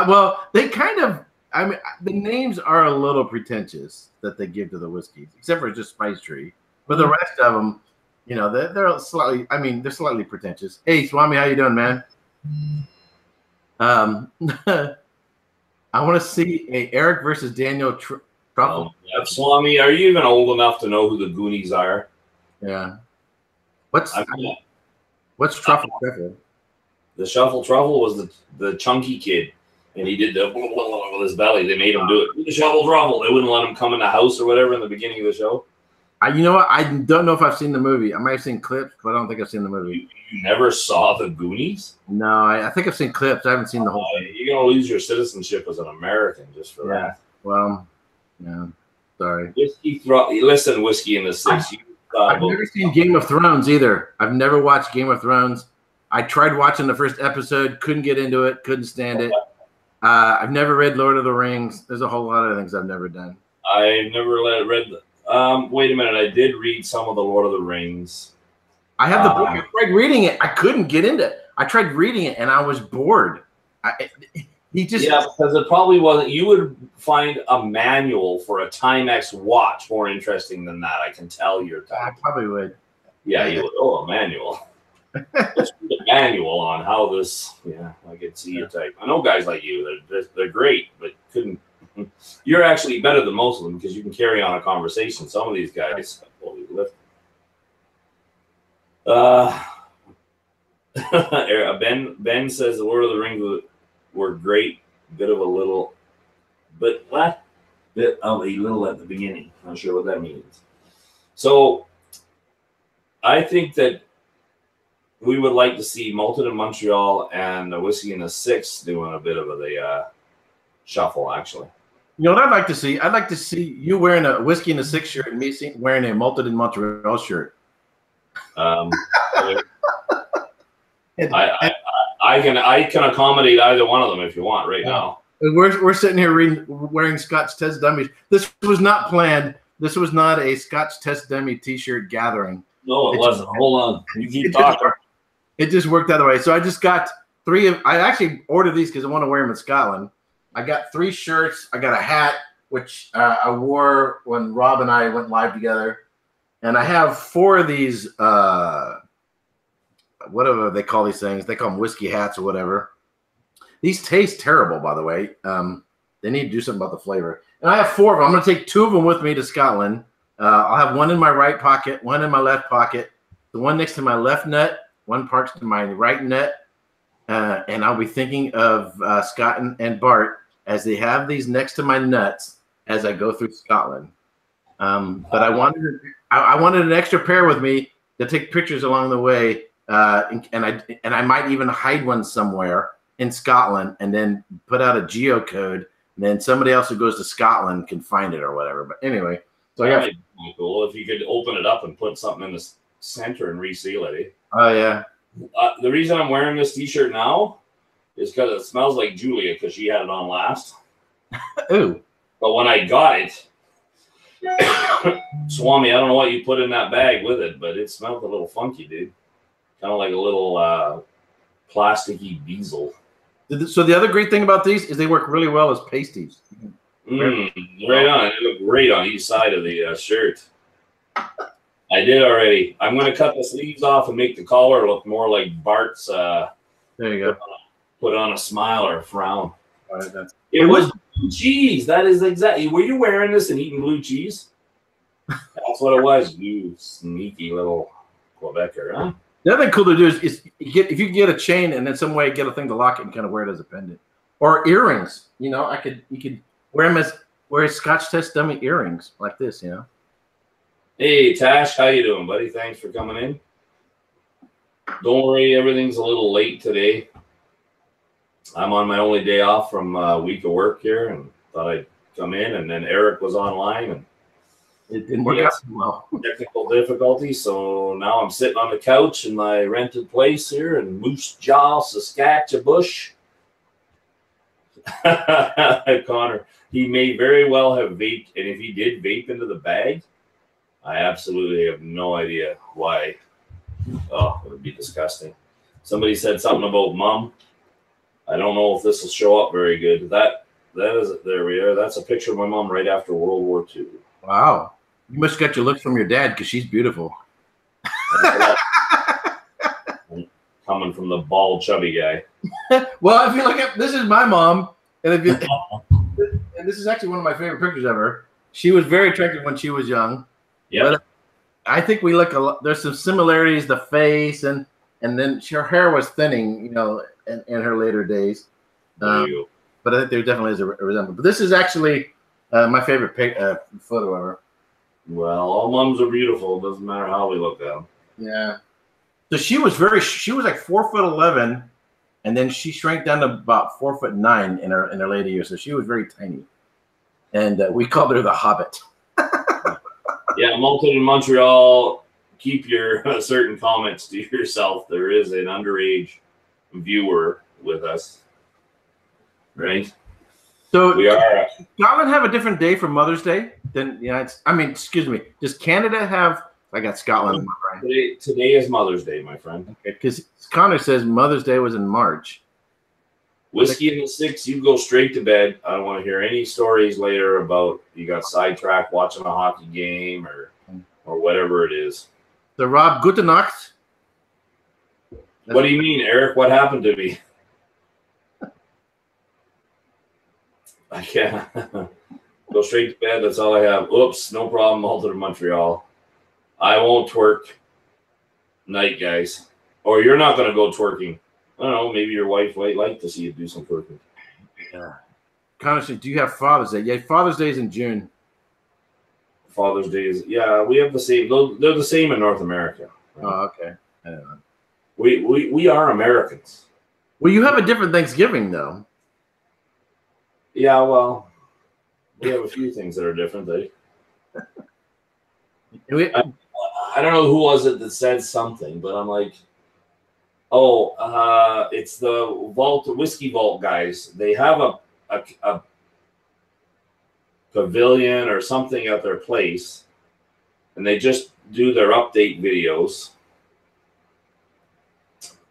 Well, they kind of. I mean, the names are a little pretentious that they give to the whiskeys, except for just Spice Tree. But the rest of them, you know, they're slightly. I mean, they're slightly pretentious. Hey, Swami, how you doing, man? I want to see a Eric versus Daniel Truffle. Yeah, Swami, are you even old enough to know who the Goonies are? Yeah. What's Truffle? The Shuffle Truffle was the chunky kid, and he did the blah, blah, blah, with his belly. They made him do it. The Shuffle Truffle. They wouldn't let him come in the house or whatever in the beginning of the show. You know what? I don't know if I've seen the movie. I might have seen clips, but I don't think I've seen the movie. You never saw the Goonies? No, I think I've seen clips. I haven't seen the whole thing. You're going to lose your citizenship as an American just for that. Well, yeah. Sorry. Listen, Whiskey in the Six. I've never seen Game of Thrones either. I've never watched Game of Thrones. I tried watching the first episode, couldn't get into it, couldn't stand it. I've never read Lord of the Rings. There's a whole lot of things I've never done. I've never read wait a minute. I did read some of the Lord of the Rings. I have the book. I tried reading it. I couldn't get into it. I tried reading it, and I was bored. Because it probably wasn't. You would find a manual for a Timex watch more interesting than that. I can tell your type. I probably would. Yeah, you would. Oh, a manual. Let's read a manual on how this. Yeah, I could see your type. I know guys like you. They're great, but couldn't. You're actually better than most of them because you can carry on a conversation. Some of these guys totally lift. Ben says the Lord of the Rings were great. Bit of a little at the beginning. Not sure what that means. So I think that we would like to see Malted in Montreal and the Whiskey in the Six doing a bit of a shuffle, actually. You know what I'd like to see? I'd like to see you wearing a Whiskey in the Six shirt and me wearing a Malted in Montreal shirt. I can accommodate either one of them if you want right now. We're sitting here wearing Scotch Test dummies. This was not planned. This was not a Scotch Test dummy T-shirt gathering. No, it wasn't. Hold on. You keep talking. It just worked that way. So I just got 3 of. I actually ordered these because I want to wear them in Scotland. I got 3 shirts. I got a hat, which I wore when Rob and I went live together. And I have 4 of these, whatever they call these things. They call them whiskey hats or whatever. These taste terrible, by the way. They need to do something about the flavor. And I have 4 of them. I'm going to take 2 of them with me to Scotland. I'll have one in my right pocket, one in my left pocket. the one next to my left nut, one parks to my right nut, and I'll be thinking of Scott and Bart as they have these next to my nuts as I go through Scotland. But I wanted an extra pair with me to take pictures along the way, and I might even hide one somewhere in Scotland and then put out a geocode. And then somebody else who goes to Scotland can find it or whatever. But anyway, so that might be cool if you could open it up and put something in the center and reseal it. Eh? Oh yeah. The reason I'm wearing this T-shirt now is because it smells like Julia because she had it on last. Ooh. But when I got it, Swami, I don't know what you put in that bag with it, but it smelled a little funky, dude. Kind of like a little plasticky diesel. So the other great thing about these is they work really well as pasties. Right on. They look great on each side of the shirt. I did already. I'm going to cut the sleeves off and make the collar look more like Bart's. There you go. Put on a smile or a frown. All right, it was blue cheese. That is exactly. Were you wearing this and eating blue cheese? That's what it was. You sneaky little Quebecer, huh? The other thing cool to do is if you get a chain and then some way get a thing to lock it and kind of wear it as a pendant, or earrings. You know, you could wear them as Scotch test dummy earrings like this. You know. Hey Tash, how you doing, buddy? Thanks for coming in. Don't worry, everything's a little late today. I'm on my only day off from a week of work here, and thought I'd come in. And then Eric was online, and it didn't work out well. Technical difficulties, so now I'm sitting on the couch in my rented place here in Moose Jaw, Saskatchewan. Connor, he may very well have vaped, and if he did vape into the bag, I absolutely have no idea why. Oh, it would be disgusting. Somebody said something about mom. I don't know if this will show up very good. That is, there we are. That's a picture of my mom right after World War II. Wow. You must have got your looks from your dad because she's beautiful. Coming from the bald, chubby guy. Well, if you look at this is my mom, and and this is actually one of my favorite pictures ever. She was very attractive when she was young. Yeah. But I think we look a lot. There's some similarities, the face, and then her hair was thinning, you know, in her later days. But I think there definitely is a resemblance. But this is actually my favorite photo ever. Well, all moms are beautiful. It doesn't matter how we look at them. Yeah. So she was like 4'11", and then she shrank down to about 4'9" in her later years. So she was very tiny, and we called her the Hobbit. Yeah, Malton in Montreal. Keep your certain comments to yourself. There is an underage viewer with us, right? So we are. Scotland have a different day for Mother's Day than the United States. I mean, excuse me. Does Canada have? I got Scotland. Today is Mother's Day, my friend. Okay, because Connor says Mother's Day was in March. Whiskey in the Six, you go straight to bed. I don't want to hear any stories later about you got sidetracked watching a hockey game or whatever it is. So Rob, gute Nacht. What do you mean, Eric? What happened to me? I can't. Go straight to bed. That's all I have. Oops, no problem. Malton in Montreal. I won't twerk. Night, guys. Or you're not going to go twerking. I don't know. Maybe your wife might like to see you do some twerking. Yeah. Connor said, do you have Father's Day? Yeah, Father's Day is in June. Father's Day is, yeah, we have the same. They're the same in North America. Right? Oh, okay. We are Americans. Well, you have a different Thanksgiving, though. Yeah, well, we have a few things that are different. I don't know who was it that said something, but I'm like, oh, it's the Whiskey Vault guys. They have a pavilion or something at their place, and they just do their update videos.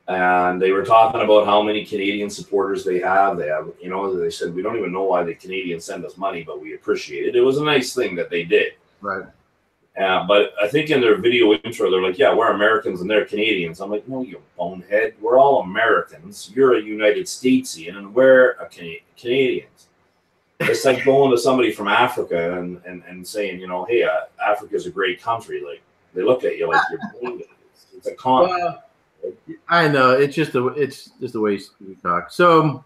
And they were talking about how many Canadian supporters they have. They have, you know, they said, we don't even know why the Canadians send us money, but we appreciate it. It was a nice thing that they did. Right. But I think in their video intro, they're like, yeah, we're Americans and they're Canadians. I'm like, no, you bonehead. We're all Americans. You're a United Statesian and we're a Canadians. It's like going to somebody from Africa and saying, you know, hey, Africa's a great country. Like, they look at you like you're bonehead. It's a continent. I know it's just the way you talk. So,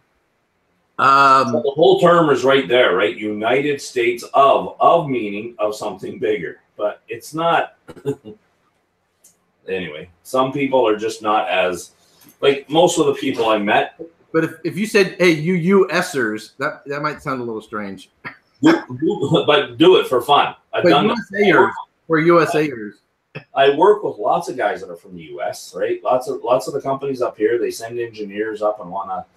So the whole term is right there, right? United States of meaning of something bigger, but it's not. Anyway, some people are just not as like most of the people I met. But if you said, "Hey, you USers," that might sound a little strange. But do it for fun. I've done USAers. We're USAers. I work with lots of guys that are from the US, right? Lots of the companies up here, they send engineers up and whatnot.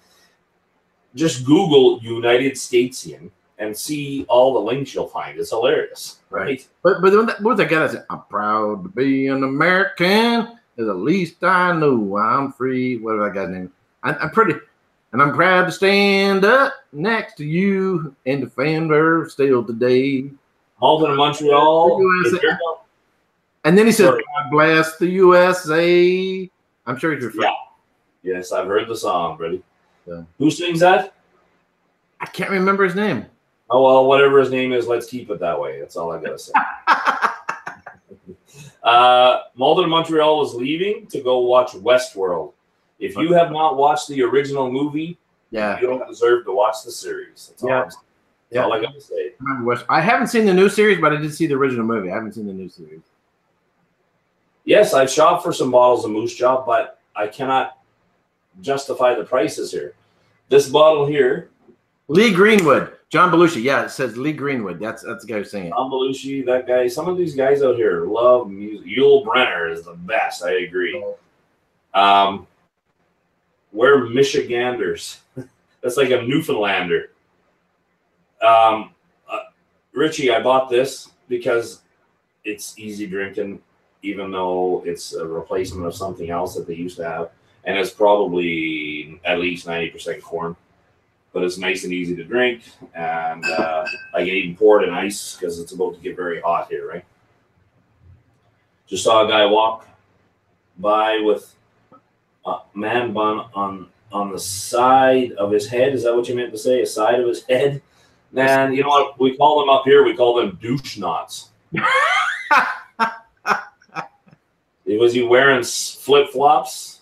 Just Google United Statesian and see all the links you'll find. It's hilarious, right? But what was that guy that said, "I'm proud to be an American. At least I know I'm free." Whatever that guy's name. I'm pretty, and I'm proud to stand up next to you and defend her still today. Malton in Montreal. And then he said, "God bless the USA." I'm sure he's referring. Yeah. Yes, I've heard the song, buddy. Yeah. Who sings that? I can't remember his name. Oh, well, whatever his name is, let's keep it that way. That's all I got to say. Malton in Montreal is leaving to go watch Westworld. If you have not watched the original movie, you don't deserve to watch the series. That's all I got to say. I haven't seen the new series, but I did see the original movie. I haven't seen the new series. Yes, I've shopped for some bottles of Moose Jaw, but I cannot justify the prices here. This bottle here, Lee Greenwood, John Belushi. Yeah, it says Lee Greenwood. That's the guy who's singing. John Belushi, that guy. Some of these guys out here love music. Yul Brynner is the best. I agree. We're Michiganders. That's like a Newfoundlander. Richie, I bought this because it's easy drinking, even though it's a replacement of something else that they used to have. And it's probably at least 90% corn. But it's nice and easy to drink. And I can even pour it in ice because it's about to get very hot here, right? Just saw a guy walk by with a man bun on the side of his head. Is that what you meant to say? A side of his head? Man, you know what? We call them up here, we call them douche knots. Was he wearing flip-flops?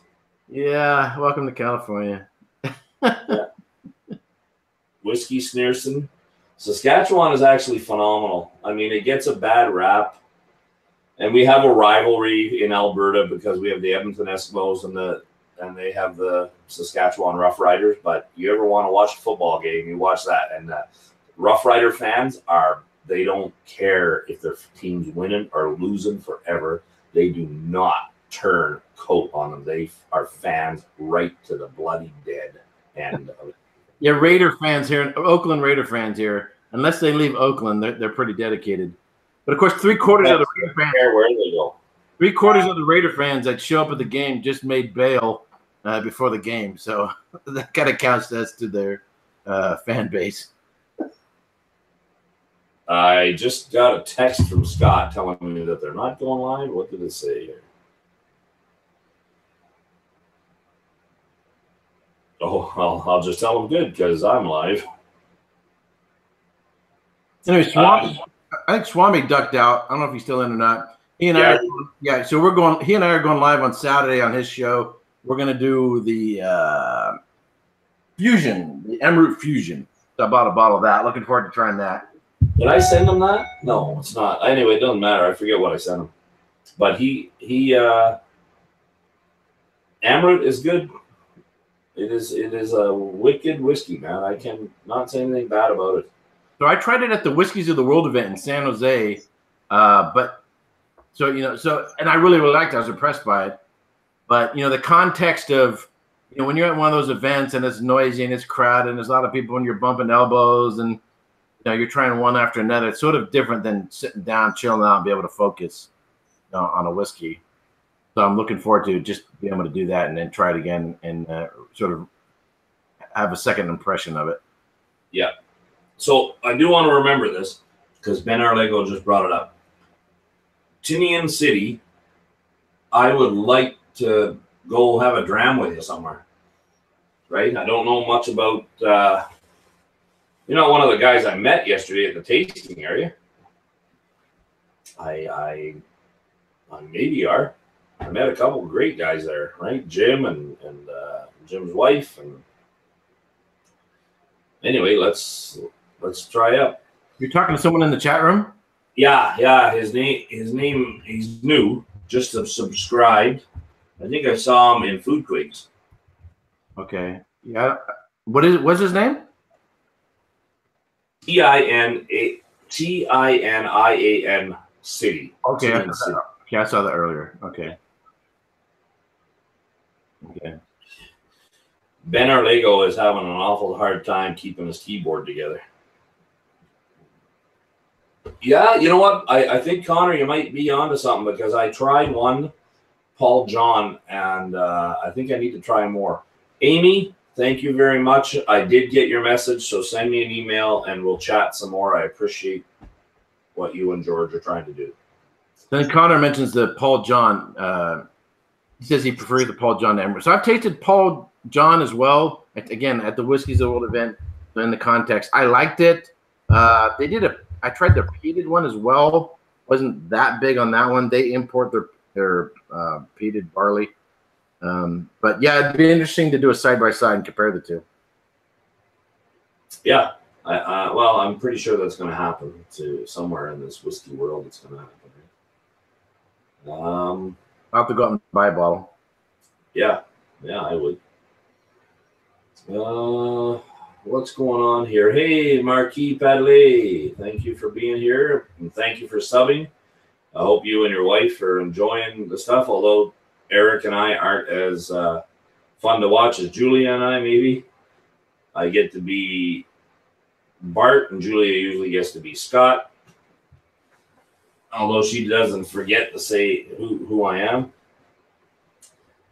Yeah, welcome to California. Yeah. Whiskey Sneerson. Saskatchewan is actually phenomenal. I mean, it gets a bad rap. And we have a rivalry in Alberta because we have the Edmonton Eskimos and they have the Saskatchewan Roughriders. But you ever want to watch a football game, you watch that. And Rough Rider fans they don't care if their team's winning or losing forever. They do not turn coat on them. They are fans right to the bloody dead end of it. Yeah, Raider fans here, Oakland Raider fans here, unless they leave Oakland, they're pretty dedicated. But of course, three-quarters of the Raider fans, where they go. 3/4 of the Raider fans that show up at the game just made bail before the game, so that kind of counts as to their fan base. I just got a text from Scott telling me that they're not going live. What did it say here? Oh, well, I'll just tell them good because I'm live. Anyway, Swami, I think Swami ducked out. I don't know if he's still in or not. He and I are going live on Saturday on his show. We're going to do the Fusion, the Emerald Fusion. So I bought a bottle of that. Looking forward to trying that. Did I send him that? No, it's not. Anyway, it doesn't matter. I forget what I sent him. But he Amrut is good. It is a wicked whiskey, man. I can not say anything bad about it. So I tried it at the Whiskeys of the World event in San Jose, and I really liked it. I was impressed by it. But the context of when you're at one of those events and it's noisy and it's crowded and there's a lot of people and you're bumping elbows and you're trying one after another. It's sort of different than sitting down, chilling out, and be able to focus on a whiskey. So I'm looking forward to just being able to do that and then try it again and sort of have a second impression of it. Yeah. So I do want to remember this because Ben Arlego just brought it up. Tinian City, I would like to go have a dram with you somewhere. Right? I don't know much about... one of the guys I met yesterday at the tasting area. I maybe are. I met a couple of great guys there, right? Jim and Jim's wife. And anyway, let's try up. You're talking to someone in the chat room? Yeah. His name. He's new, just subscribed. I think I saw him in Food Quigs. Okay. Yeah. What's his name? Tinian City. Okay. I saw that earlier. Okay. Ben Arlego is having an awful hard time keeping his keyboard together. Yeah, you know what? I think, Connor, you might be onto something, because I tried one, Paul John, and I think I need to try more. Amy, thank you very much. I did get your message, so send me an email and we'll chat some more. I appreciate what you and George are trying to do. Then Connor mentions the Paul John. He says he prefers the Paul John to Emerald. So I've tasted Paul John as well. Again, at the Whiskey's the World event. In the context, I liked it. I tried the peated one as well. Wasn't that big on that one. They import their peated barley. But yeah, it'd be interesting to do a side by side and compare the two. Yeah. Well, I'm pretty sure that's going to happen to somewhere in this whiskey world. It's going to happen. I'll have to go out and buy a bottle. Yeah, I would. What's going on here? Hey, Marquis Padley, thank you for being here, and thank you for subbing. I hope you and your wife are enjoying the stuff, although Eric and I aren't as fun to watch as Julia and I, maybe. I get to be Bart, and Julia usually gets to be Scott. Although she doesn't forget to say who I am.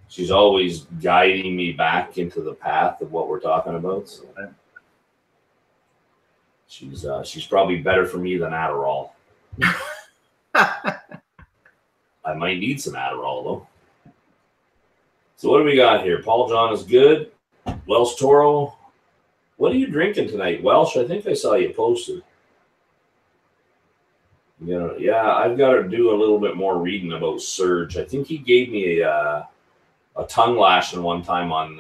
She's always guiding me back into the path of what we're talking about. So she's probably better for me than Adderall. I might need some Adderall, though. So what do we got here? Paul John is good. Welsh Toro. What are you drinking tonight? Welsh, I think I saw you posted. Yeah, I've got to do a little bit more reading about Surge. I think he gave me a tongue lashing one time on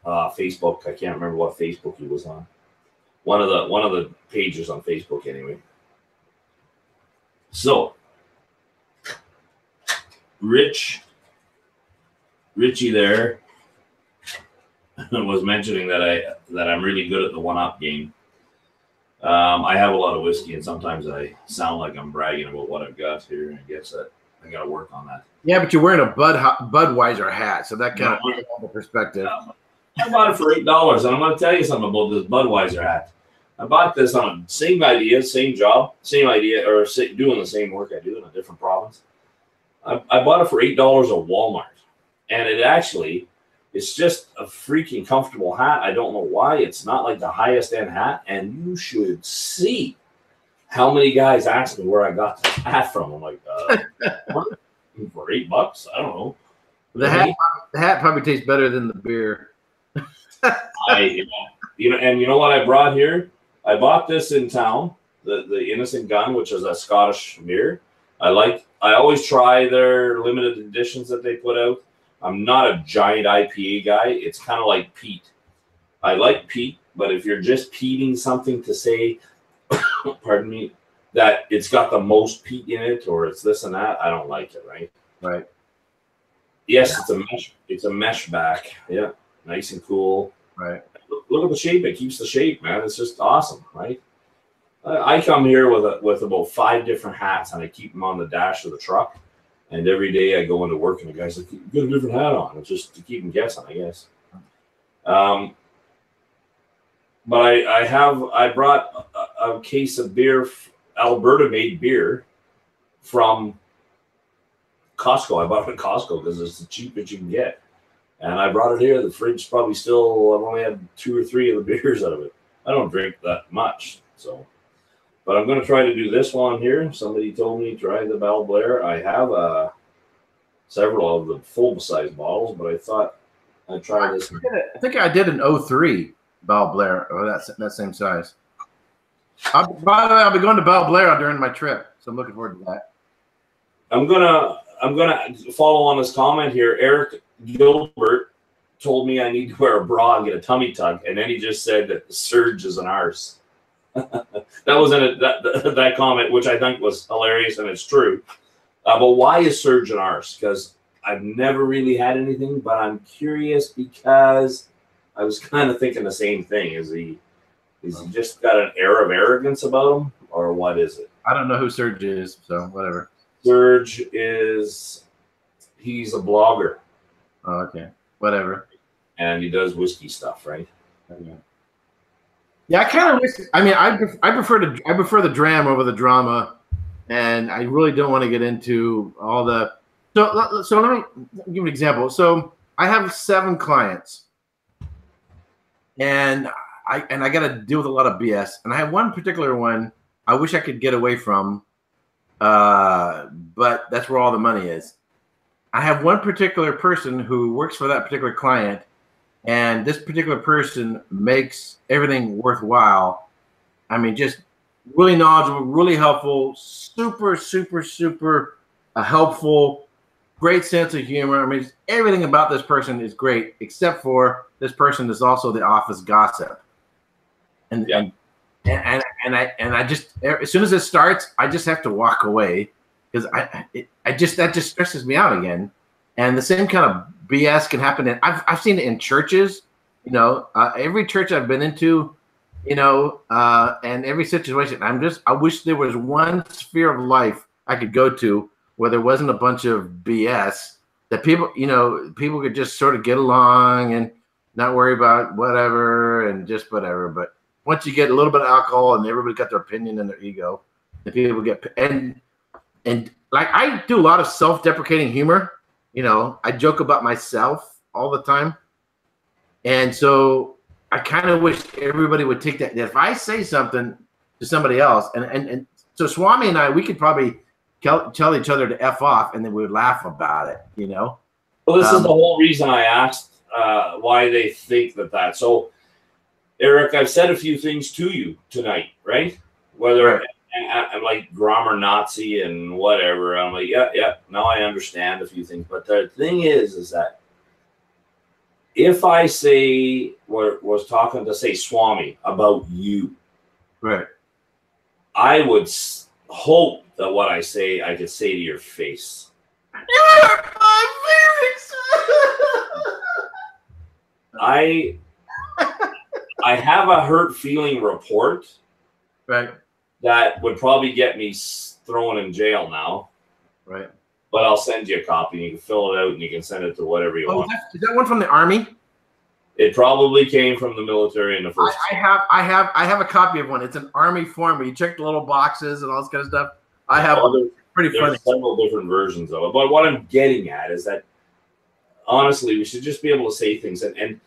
Facebook. I can't remember what Facebook he was on. One of the pages on Facebook, anyway. So, Richie there was mentioning that I'm really good at the one-up game. I have a lot of whiskey, and sometimes I sound like I'm bragging about what I've got here, and I guess that I got to work on that. Yeah, but you're wearing a Budweiser hat, so that kind of gives the perspective. I bought it for $8, and I'm going to tell you something about this Budweiser hat. I bought this on same idea, same job, same idea, or doing the same work I do in a different province. I bought it for $8 at Walmart, and it's just a freaking comfortable hat. I don't know why. It's not like the highest end hat, and you should see how many guys ask me where I got the hat from. I'm like, what? For $8? I don't know. The hat probably tastes better than the beer. And you know what I brought here? I bought this in town, the Innocent Gun, which is a Scottish beer. I always try their limited editions that they put out. I'm not a giant IPA guy. It's kind of like peat. I like peat, but if you're just peating something to say, pardon me, that it's got the most peat in it or it's this and that, I don't like it, right? Right. Yes, it's a mesh back. Yeah, nice and cool. Right. Look at the shape. It keeps the shape, man. It's just awesome, right? I come here with about 5 different hats, and I keep them on the dash of the truck. And every day I go into work, and the guy's like, "You got a different hat on." It's just to keep them guessing, I guess. But I brought a case of beer, Alberta-made beer, from Costco. I bought it at Costco because it's the cheapest you can get. And I brought it here. The fridge probably still, I've only had 2 or 3 of the beers out of it. I don't drink that much, so. But I'm going to try to do this one here. Somebody told me try the Belle Blair. I have several of the full-size bottles, but I thought I'd try this. I think I did an 03 Belle Blair, or that same size. By the way, I'll be going to Belle Blair during my trip, so I'm looking forward to that. I'm gonna follow on this comment here. Eric Gilbert told me I need to wear a bra and get a tummy tuck, and then he just said that Serge is an arse. That was that comment, which I think was hilarious, and it's true. But why is Serge an arse? Because I've never really had anything, but I'm curious because I was kind of thinking the same thing. Is he just got an air of arrogance about him, or what is it? I don't know who Serge is, so whatever. Serge he's a blogger. Oh, okay. Whatever. And he does whiskey stuff, right? Okay. Yeah, I kind of wish. I mean, I prefer the dram over the drama, and I really don't want to get into all the. So let me give you an example. So I have 7 clients, and I got to deal with a lot of BS. And I have one particular one I wish I could get away from, but that's where all the money is. I have one particular person who works for that particular client, and this particular person makes everything worthwhile. I mean, just really knowledgeable, really helpful, super, super, super helpful, great sense of humor. I mean, everything about this person is great, except for this person is also the office gossip. And yeah. and I just, as soon as it starts, I just have to walk away because that just stresses me out again. And the same kind of BS can happen. I've seen it in churches, every church I've been into, and every situation. I wish there was one sphere of life I could go to where there wasn't a bunch of BS that people could just sort of get along and not worry about whatever and just whatever. But once you get a little bit of alcohol and everybody got their opinion and their ego, and people get and like I do a lot of self-deprecating humor. I joke about myself all the time. And so I kind of wish everybody would take that if I say something to somebody else, and so Swami and I, we could probably tell each other to F off, and then we would laugh about it, Well, this is the whole reason I asked why they think that. So, Eric, I've said a few things to you tonight, right? Whether I'm like grammar Nazi and whatever. I'm like, yeah, now I understand a few things. But the thing is that if I was talking to, say, Swami about you, right, I would hope that what I say, I could say to your face. You hurt my feelings. I have a hurt feeling report. Right. That would probably get me thrown in jail now. Right. But I'll send you a copy. You can fill it out and you can send it to whatever you want. Is that one from the Army? It probably came from the military in the first. I have a copy of one. It's an Army form where you check the little boxes and all this kind of stuff. I have pretty funny. There's several different versions of it. But what I'm getting at is that honestly, we should just be able to say things. And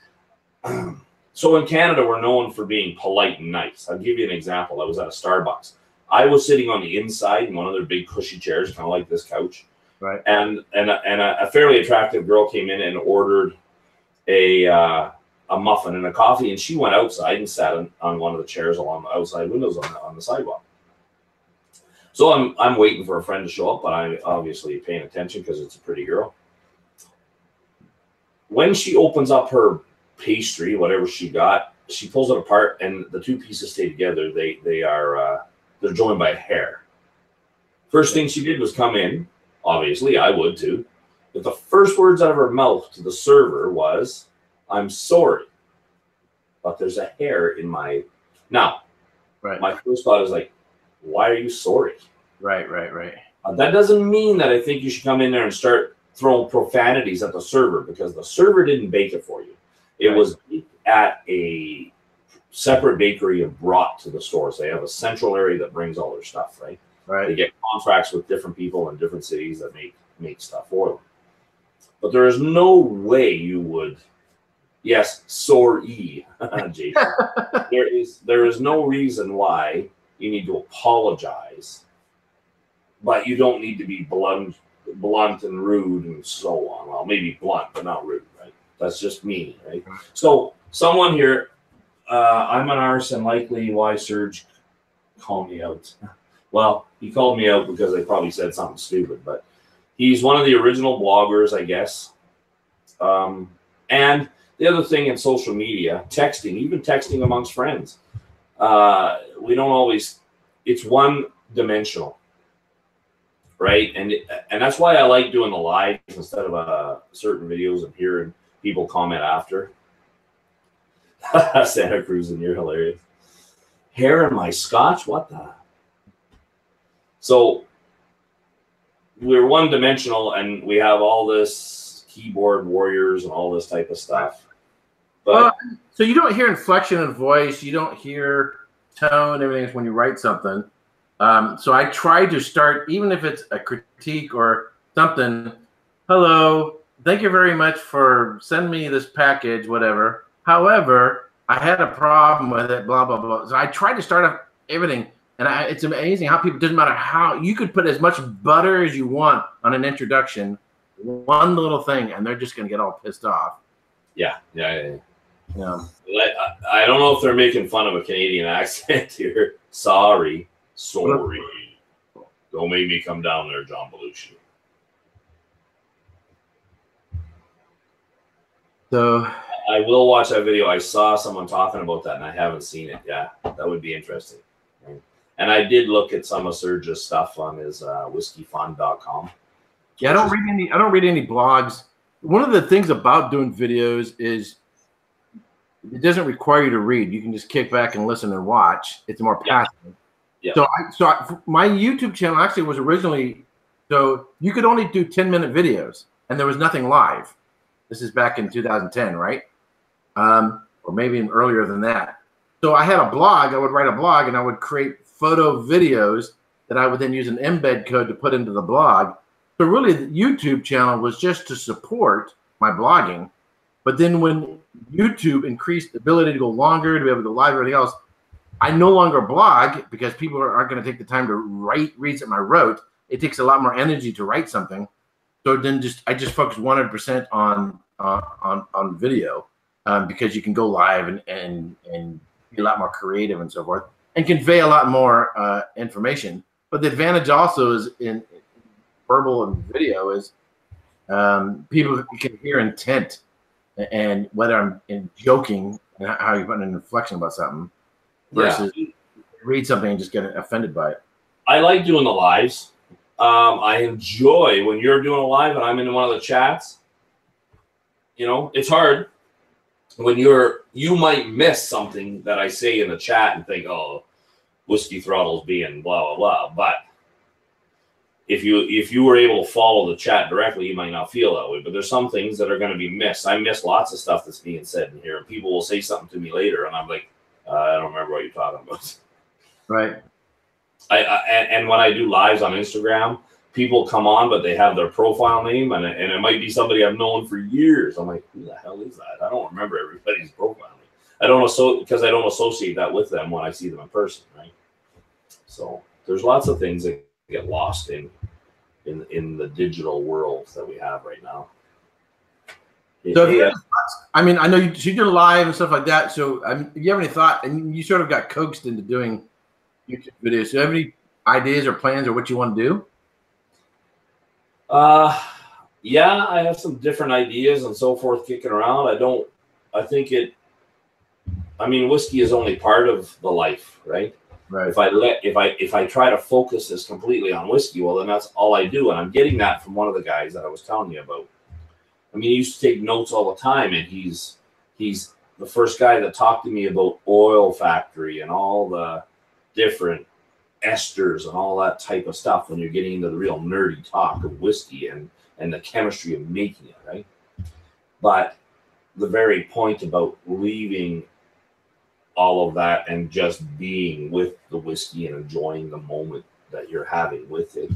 so in Canada, we're known for being polite and nice. I'll give you an example. I was at a Starbucks. I was sitting on the inside in one of their big cushy chairs, kind of like this couch. Right. And a fairly attractive girl came in and ordered a muffin and a coffee, and she went outside and sat on one of the chairs along the outside windows on the sidewalk. So I'm waiting for a friend to show up, but I'm obviously paying attention because it's a pretty girl. When she opens up her pastry, whatever she got, she pulls it apart, and the two pieces stay together. They're joined by a hair. First thing she did was come in. Obviously, I would too. But the first words out of her mouth to the server was, "I'm sorry, but there's a hair in my." Now, right. My first thought is like, why are you sorry? Right. That doesn't mean that I think you should come in there and start throwing profanities at the server, because the server didn't bake it for you. It was at a separate bakery and brought to the stores. They have a central area that brings all their stuff, right? Right. They get contracts with different people in different cities that make stuff for them. But there is no way you would, yes, sorry, Jason. there is no reason why you need to apologize, but you don't need to be blunt and rude and so on. Well, maybe blunt, but not rude, right? That's just me, right? So someone here, I'm an arse, and likely why Serge called me out. Well, he called me out because I probably said something stupid, but He's one of the original bloggers, I guess. And the other thing in social media, texting, even texting amongst friends, we don't always, it's one-dimensional, right? And that's why I like doing the lives instead of certain videos and hearing people comment after. Santa Cruz, and you're hilarious. Hair in my scotch? What the? So we're one-dimensional, and we have all this keyboard warriors and all this type of stuff. But so you don't hear inflection in voice, you don't hear tone, everything when you write something. So I try to start, even if it's a critique or something. Hello, thank you very much for sending me this package, whatever. However, I had a problem with it, blah, blah, blah. So I try to start off everything. And it's amazing how people, doesn't matter how, you could put as much butter as you want on an introduction, one little thing, and they're just going to get all pissed off. Yeah. Yeah. I don't know if they're making fun of a Canadian accent here. Sorry. Don't make me come down there, John Belushi. So I will watch that video. I saw someone talking about that, and I haven't seen it. Yeah, that would be interesting. And I did look at some of Serge's stuff on his whiskyfund.com. Yeah, I don't read any blogs. One of the things about doing videos is it doesn't require you to read. You can just kick back and listen and watch. It's more passive. Yeah. So my YouTube channel actually was originally, so you could only do 10-minute videos, and there was nothing live. This is back in 2010, right? Or maybe even earlier than that. So I had a blog. I would write a blog, and I would create photo videos that I would then use an embed code to put into the blog. So really, the YouTube channel was just to support my blogging. But then when YouTube increased the ability to go longer, to be able to go live, everything else, I no longer blog because people aren't going to take the time to read something I wrote. It takes a lot more energy to write something. So then I just focus 100% on video because you can go live and be a lot more creative and so forth, and convey a lot more information. But the advantage also is in verbal and video is people can hear intent and whether I'm joking and how you put an inflection about something versus read something and just get offended by it. I like doing the lives. I enjoy when you're doing a live and I'm in one of the chats. You know, it's hard when you might miss something that I say in the chat and think, oh, Whiskey Throttle's being blah, blah, blah. But if you were able to follow the chat directly, you might not feel that way. But there's some things that are going to be missed. I miss lots of stuff that's being said in here. And people will say something to me later, and I'm like, I don't remember what you're talking about. Right. And when I do lives on Instagram, people come on, but they have their profile name, and it might be somebody I've known for years. I'm like, who the hell is that? I don't remember everybody's profile name. Because I don't associate that with them when I see them in person, right? So there's lots of things that get lost in the digital world that we have right now. So I mean, I know you did live and stuff like that. So if you have any thought, and you sort of got coaxed into doing YouTube videos. So do you have any ideas or plans or what you want to do? Yeah, I have some different ideas and so forth kicking around. I mean, whiskey is only part of the life, right? Right. If I try to focus this completely on whiskey, well, then that's all I do. And I'm getting that from one of the guys that I was telling you about. I mean, he used to take notes all the time, and he's the first guy that talked to me about oil factory and all the different esters and all that type of stuff when you're getting into the real nerdy talk of whiskey and the chemistry of making it, right? But the very point about leaving all of that and just being with the whiskey and enjoying the moment that you're having with it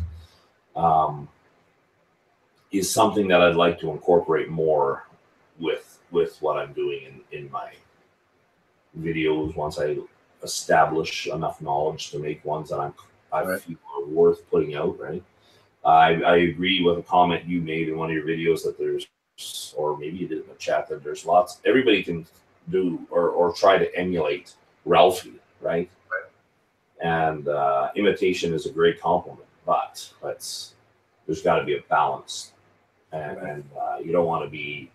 is something that I'd like to incorporate more with what I'm doing in my videos once I establish enough knowledge to make ones that I feel are worth putting out, right? I agree with a comment you made in one of your videos that there's, or maybe you did in the chat, that there's lots, everybody can do or try to emulate Ralphie, right? And imitation is a great compliment, but there's got to be a balance, and you don't want to be.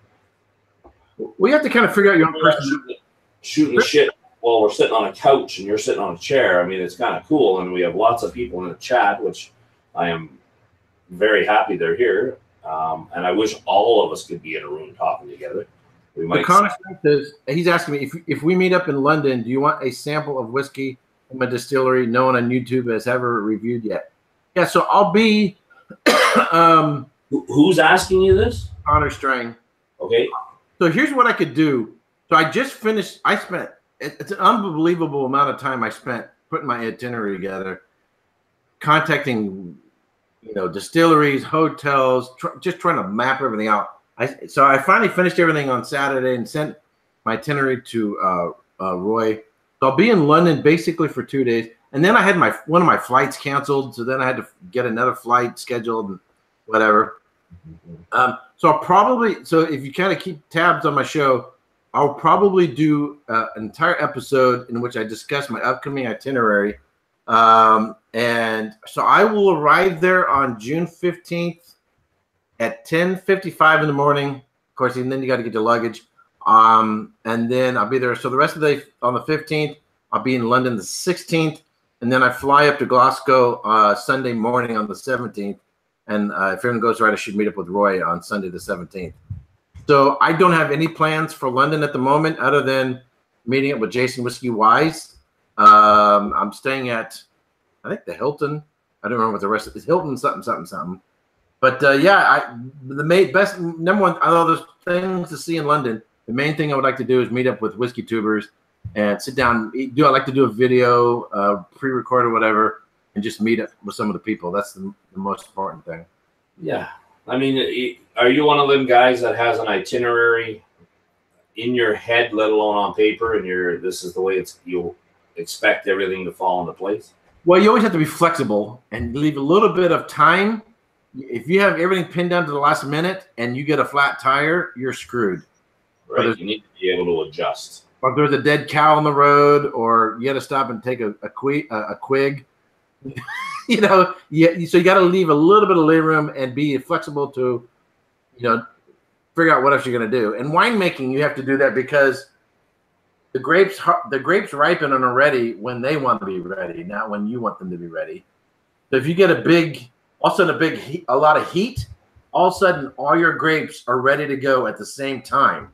We have to kind of figure out your own person shooting the shit while we're sitting on a couch and you're sitting on a chair. I mean, it's kind of cool, and we have lots of people in the chat, which I am very happy they're here. And I wish all of us could be in a room talking together. We might. Says, he's asking me if we meet up in London, do you want a sample of whiskey from a distillery no one on YouTube has ever reviewed yet? Yeah, so I'll be. Who's asking you this? Connor Strang. Okay. So here's what I could do. So I just finished. I spent. It's an unbelievable amount of time I spent putting my itinerary together, contacting, distilleries, hotels, just trying to map everything out. So I finally finished everything on Saturday and sent my itinerary to Roy. So I'll be in London basically for 2 days, and then I had one of my flights canceled, so then I had to get another flight scheduled and whatever. So I'll probably, if you kind of keep tabs on my show, I'll probably do an entire episode in which I discuss my upcoming itinerary. And so I will arrive there on June 15th at 10:55 in the morning. Of course, and then you got to get your luggage. And then I'll be there. So the rest of the day on the 15th, I'll be in London the 16th. And then I fly up to Glasgow Sunday morning on the 17th. And if everything goes right, I should meet up with Roy on Sunday the 17th. So I don't have any plans for London at the moment other than meeting up with Jason Whiskey Wise. I'm staying at, I think, the Hilton. I don't remember what the rest of it is. Hilton something. But the best, number one, out of those things to see in London, the main thing I would like to do is meet up with whiskey tubers and sit down. I like to do a video, pre-record or whatever, and just meet up with some of the people. That's the most important thing. Yeah. I mean, are you one of them guys that has an itinerary in your head, let alone on paper, and this is the way you'll expect everything to fall into place? Well, you always have to be flexible and leave a little bit of time. If you have everything pinned down to the last minute and you get a flat tire, you're screwed. Right. You need to be able to adjust. Or if there's a dead cow on the road, or you got to stop and take a quig. So you got to leave a little bit of legroom and be flexible to, figure out what else you're going to do. And winemaking, you have to do that because the grapes ripen and are ready when they want to be ready, not when you want them to be ready. So if you get a lot of heat, all of a sudden all your grapes are ready to go at the same time.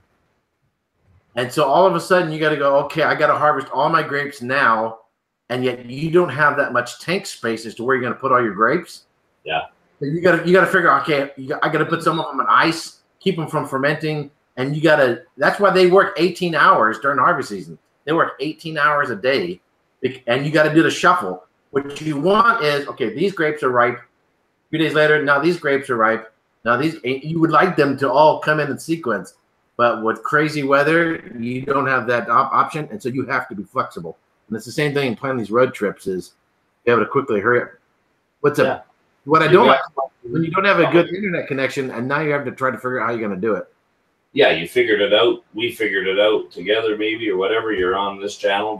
And so all of a sudden you got to go, okay, I got to harvest all my grapes now. And yet you don't have that much tank space as to where you're going to put all your grapes. Yeah. So you got to figure, okay, I got to put some of them in ice, keep them from fermenting. And that's why they work 18 hours during harvest season. They work 18 hours a day. And you got to do the shuffle. What you want is, okay, these grapes are ripe. A few days later, now these grapes are ripe. Now you would like them to all come in sequence. But with crazy weather, you don't have that option. And so you have to be flexible. And it's the same thing in planning these road trips is be able to quickly hurry up. What I don't like when you don't have a good internet connection and now you have to try to figure out how you're going to do it. Yeah, you figured it out. We figured it out together maybe or whatever. You're on this channel,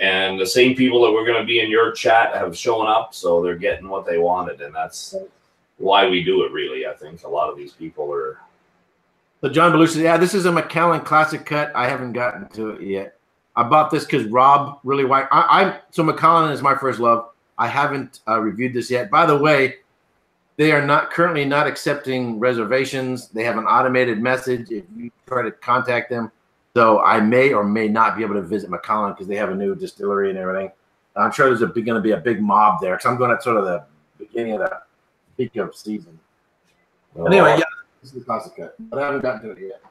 and the same people that were going to be in your chat have shown up, so they're getting what they wanted, and that's why we do it, really. I think a lot of these people are. So John Belushi, this is a Macallan Classic Cut. I haven't gotten to it yet. I bought this because Rob really liked. So Macallan is my first love. I haven't reviewed this yet. By the way, they are currently not accepting reservations. They have an automated message if you try to contact them. So I may or may not be able to visit Macallan because they have a new distillery and everything. I'm sure there's going to be a big mob there because I'm going at sort of the beginning of the peak of season. But anyway, this is the Classic Cut, but I haven't gotten to it yet.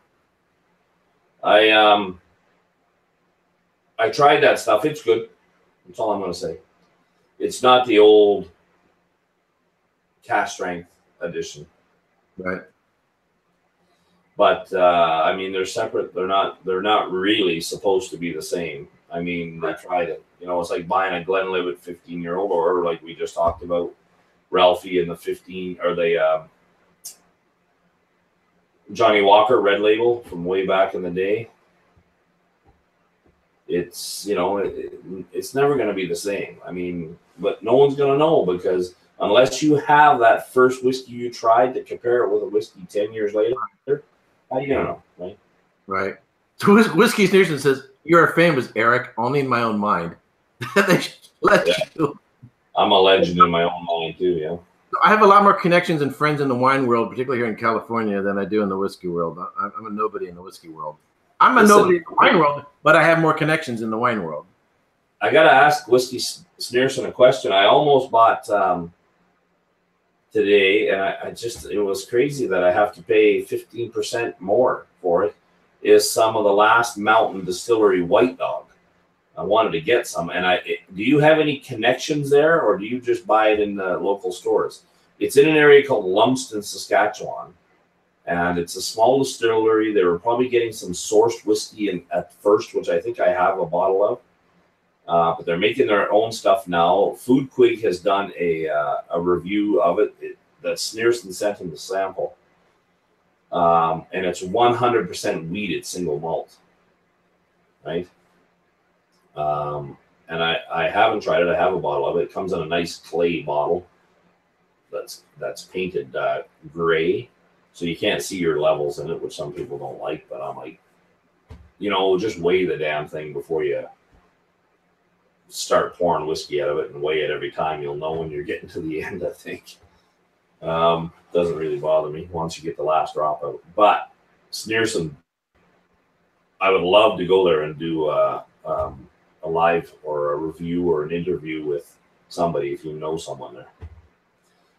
I tried that stuff. It's good. That's all I'm going to say. It's not the old cask strength edition. Right. But, I mean, they're separate. They're not really supposed to be the same. I mean, they tried it. It's like buying a Glenlivet 15-year-old, or like we just talked about, Ralphie and the 15, or the Johnny Walker Red Label from way back in the day. It's, it's never going to be the same. I mean, but no one's going to know because unless you have that first whiskey you tried to compare it with a whiskey 10 years later, how you gonna know, right? Right. So Whiskey Sneerson says, "You're famous, Eric, only in my own mind." They should let you. I'm a legend in my own mind too, yeah. I have a lot more connections and friends in the wine world, particularly here in California, than I do in the whiskey world. I'm a nobody in the whiskey world. I'm a nobody in the wine world, but I have more connections in the wine world. I got to ask Whiskey Sneerson a question. I almost bought today, and it was crazy that I have to pay 15% more for it, is some of the Last Mountain Distillery White Dog. I wanted to get some, and do you have any connections there, or do you just buy it in the local stores? It's in an area called Lumsden, Saskatchewan, and it's a small distillery. They were probably getting some sourced whiskey at first, which I think I have a bottle of, but they're making their own stuff now. Food Quig has done a review of it that Sneerson sent him the sample, and it's 100% wheated single malt, right? And I haven't tried it. I have a bottle of it. It comes in a nice clay bottle that's painted gray, so you can't see your levels in it, which some people don't like. But I'm like, just weigh the damn thing before you start pouring whiskey out of it, and weigh it every time. You'll know when you're getting to the end, I think. Doesn't really bother me once you get the last drop out. But Sneerson, I would love to go there and do a live or a review or an interview with somebody if you know someone there.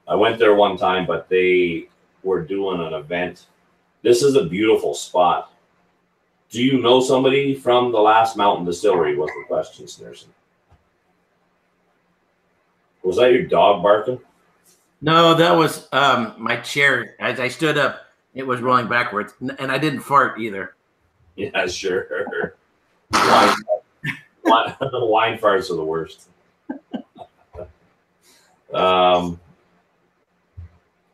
I went there one time, but they were doing an event. This is a beautiful spot. Do you know somebody from the Last Mountain Distillery? Was the question, Sneerson. Was that your dog barking? No, that was my chair. As I stood up, it was rolling backwards, and I didn't fart either. Yeah, sure. Wine farts are the worst.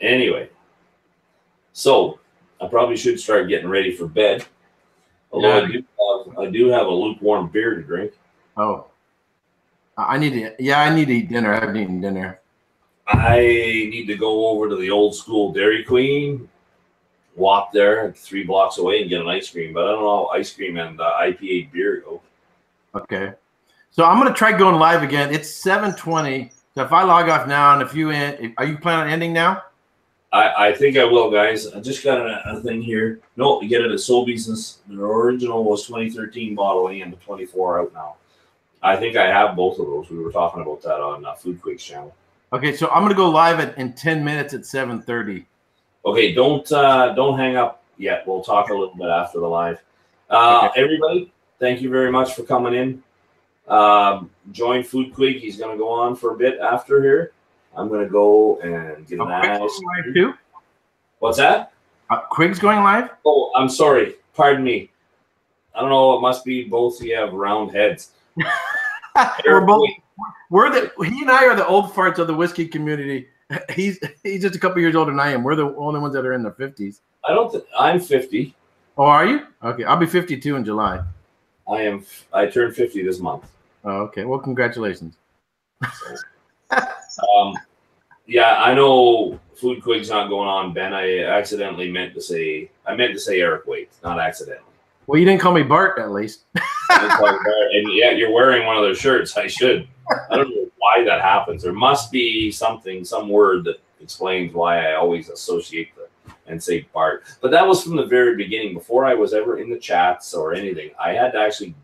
Anyway, so I probably should start getting ready for bed. Although I do have a lukewarm beer to drink. Oh, I need to. Yeah, I need to eat dinner. I haven't eaten dinner. I need to go over to the old school Dairy Queen, walk there 3 blocks away and get an ice cream. But I don't know how ice cream and IPA beer go. Okay. So I'm going to try going live again. It's 7:20. So if I log off now, and are you planning on ending now? I think I will, guys. I just got a thing here. No, you get it at Sobeys. The original was 2013 bottling and the 24 out now. I think I have both of those. We were talking about that on Food Quig's channel. Okay, so I'm going to go live in 10 minutes at 7:30. Okay, don't hang up yet. We'll talk a little bit after the live. Okay. Everybody, thank you very much for coming in. Join Food Quig. He's going to go on for a bit after here. I'm going to go and get an ice. Live too? What's that? Quig's going live? Oh, I'm sorry. Pardon me. I don't know. It must be both of you have round heads. He and I are the old farts of the whiskey community. He's just a couple years older than I am. We're the only ones that are in their 50s. I'm 50. Oh, are you? Okay, I'll be 52 in July. I turned 50 this month. Oh, okay. Well, congratulations. Yeah, I know Food Quig's not going on, Ben. I accidentally meant to say Eric Waite, not accidentally. Well, you didn't call me Bart, at least. And yeah, you're wearing one of those shirts. I don't know why that happens. There must be some word that explains why I always associate and say Bart. But that was from the very beginning. Before I was ever in the chats or anything, I had to actually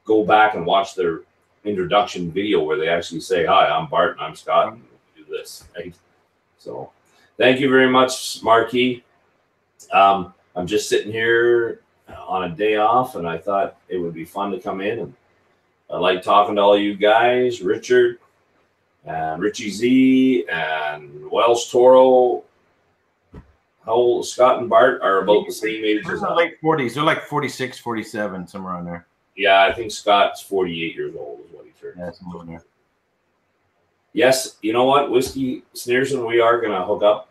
go back and watch their introduction video where they actually say, "Hi, I'm Bart and I'm Scott and we do this." Right? So thank you very much, Marquis. I'm just sitting here on a day off, and I thought it would be fun to come in, and I like talking to all you guys, Richard and Richie Z and Wells Toro. How old Scott and Bart are about the same age as us. Late 40s. They're like 46, 47, somewhere on there. Yeah, I think Scott's 48 years old is what he turned. Yeah, somewhere on there. Yes, you know what, Whiskey Sneerson, we are gonna hook up.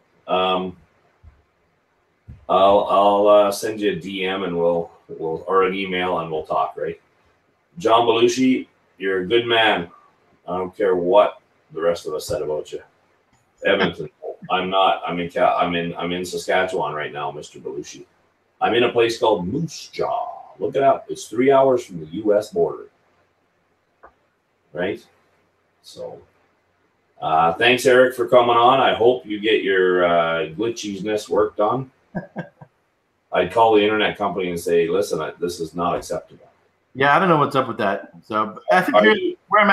I'll send you a DM and we'll or an email and we'll talk, right? John Belushi, you're a good man. I don't care what the rest of us said about you. Edmonton. I'm not. I'm in Saskatchewan right now, Mr. Belushi. I'm in a place called Moose Jaw. Look it up. It's 3 hours from the U.S. border. Right. So, thanks, Eric, for coming on. I hope you get your glitchiness worked on. I'd call the internet company and say, "Listen, this is not acceptable." Yeah, I don't know what's up with that. So I think where I'm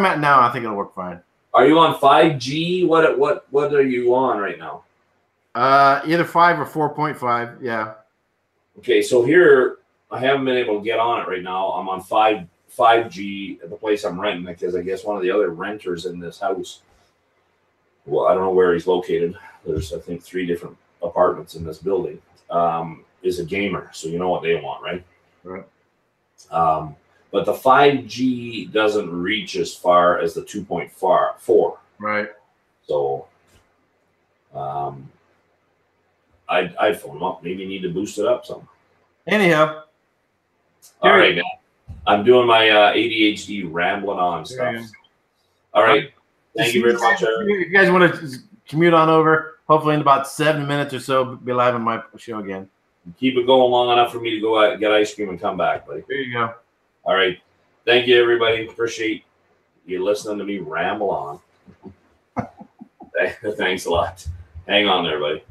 at now, I think it'll work fine. Are you on 5G? What are you on right now? Either 5 or 4.5. Yeah. Okay, so here I haven't been able to get on it right now. I'm on 5G at the place I'm renting because I guess one of the other renters in this house. Well, I don't know where he's located. There's I think 3 different apartments in this building. Is a gamer, so you know what they want, right? Right. But the 5G doesn't reach as far as the 2.4. Right. So I'd phone them up. Maybe you need to boost it up some. Anyhow. All right, man. I'm doing my ADHD rambling on stuff. All right. Thank you very much, Eric. If you guys want to commute on over, hopefully in about 7 minutes or so, be live on my show again. Keep it going long enough for me to go out, get ice cream and come back, buddy. There you go. All right. Thank you, everybody. Appreciate you listening to me ramble on. Thanks a lot. Hang on there, buddy.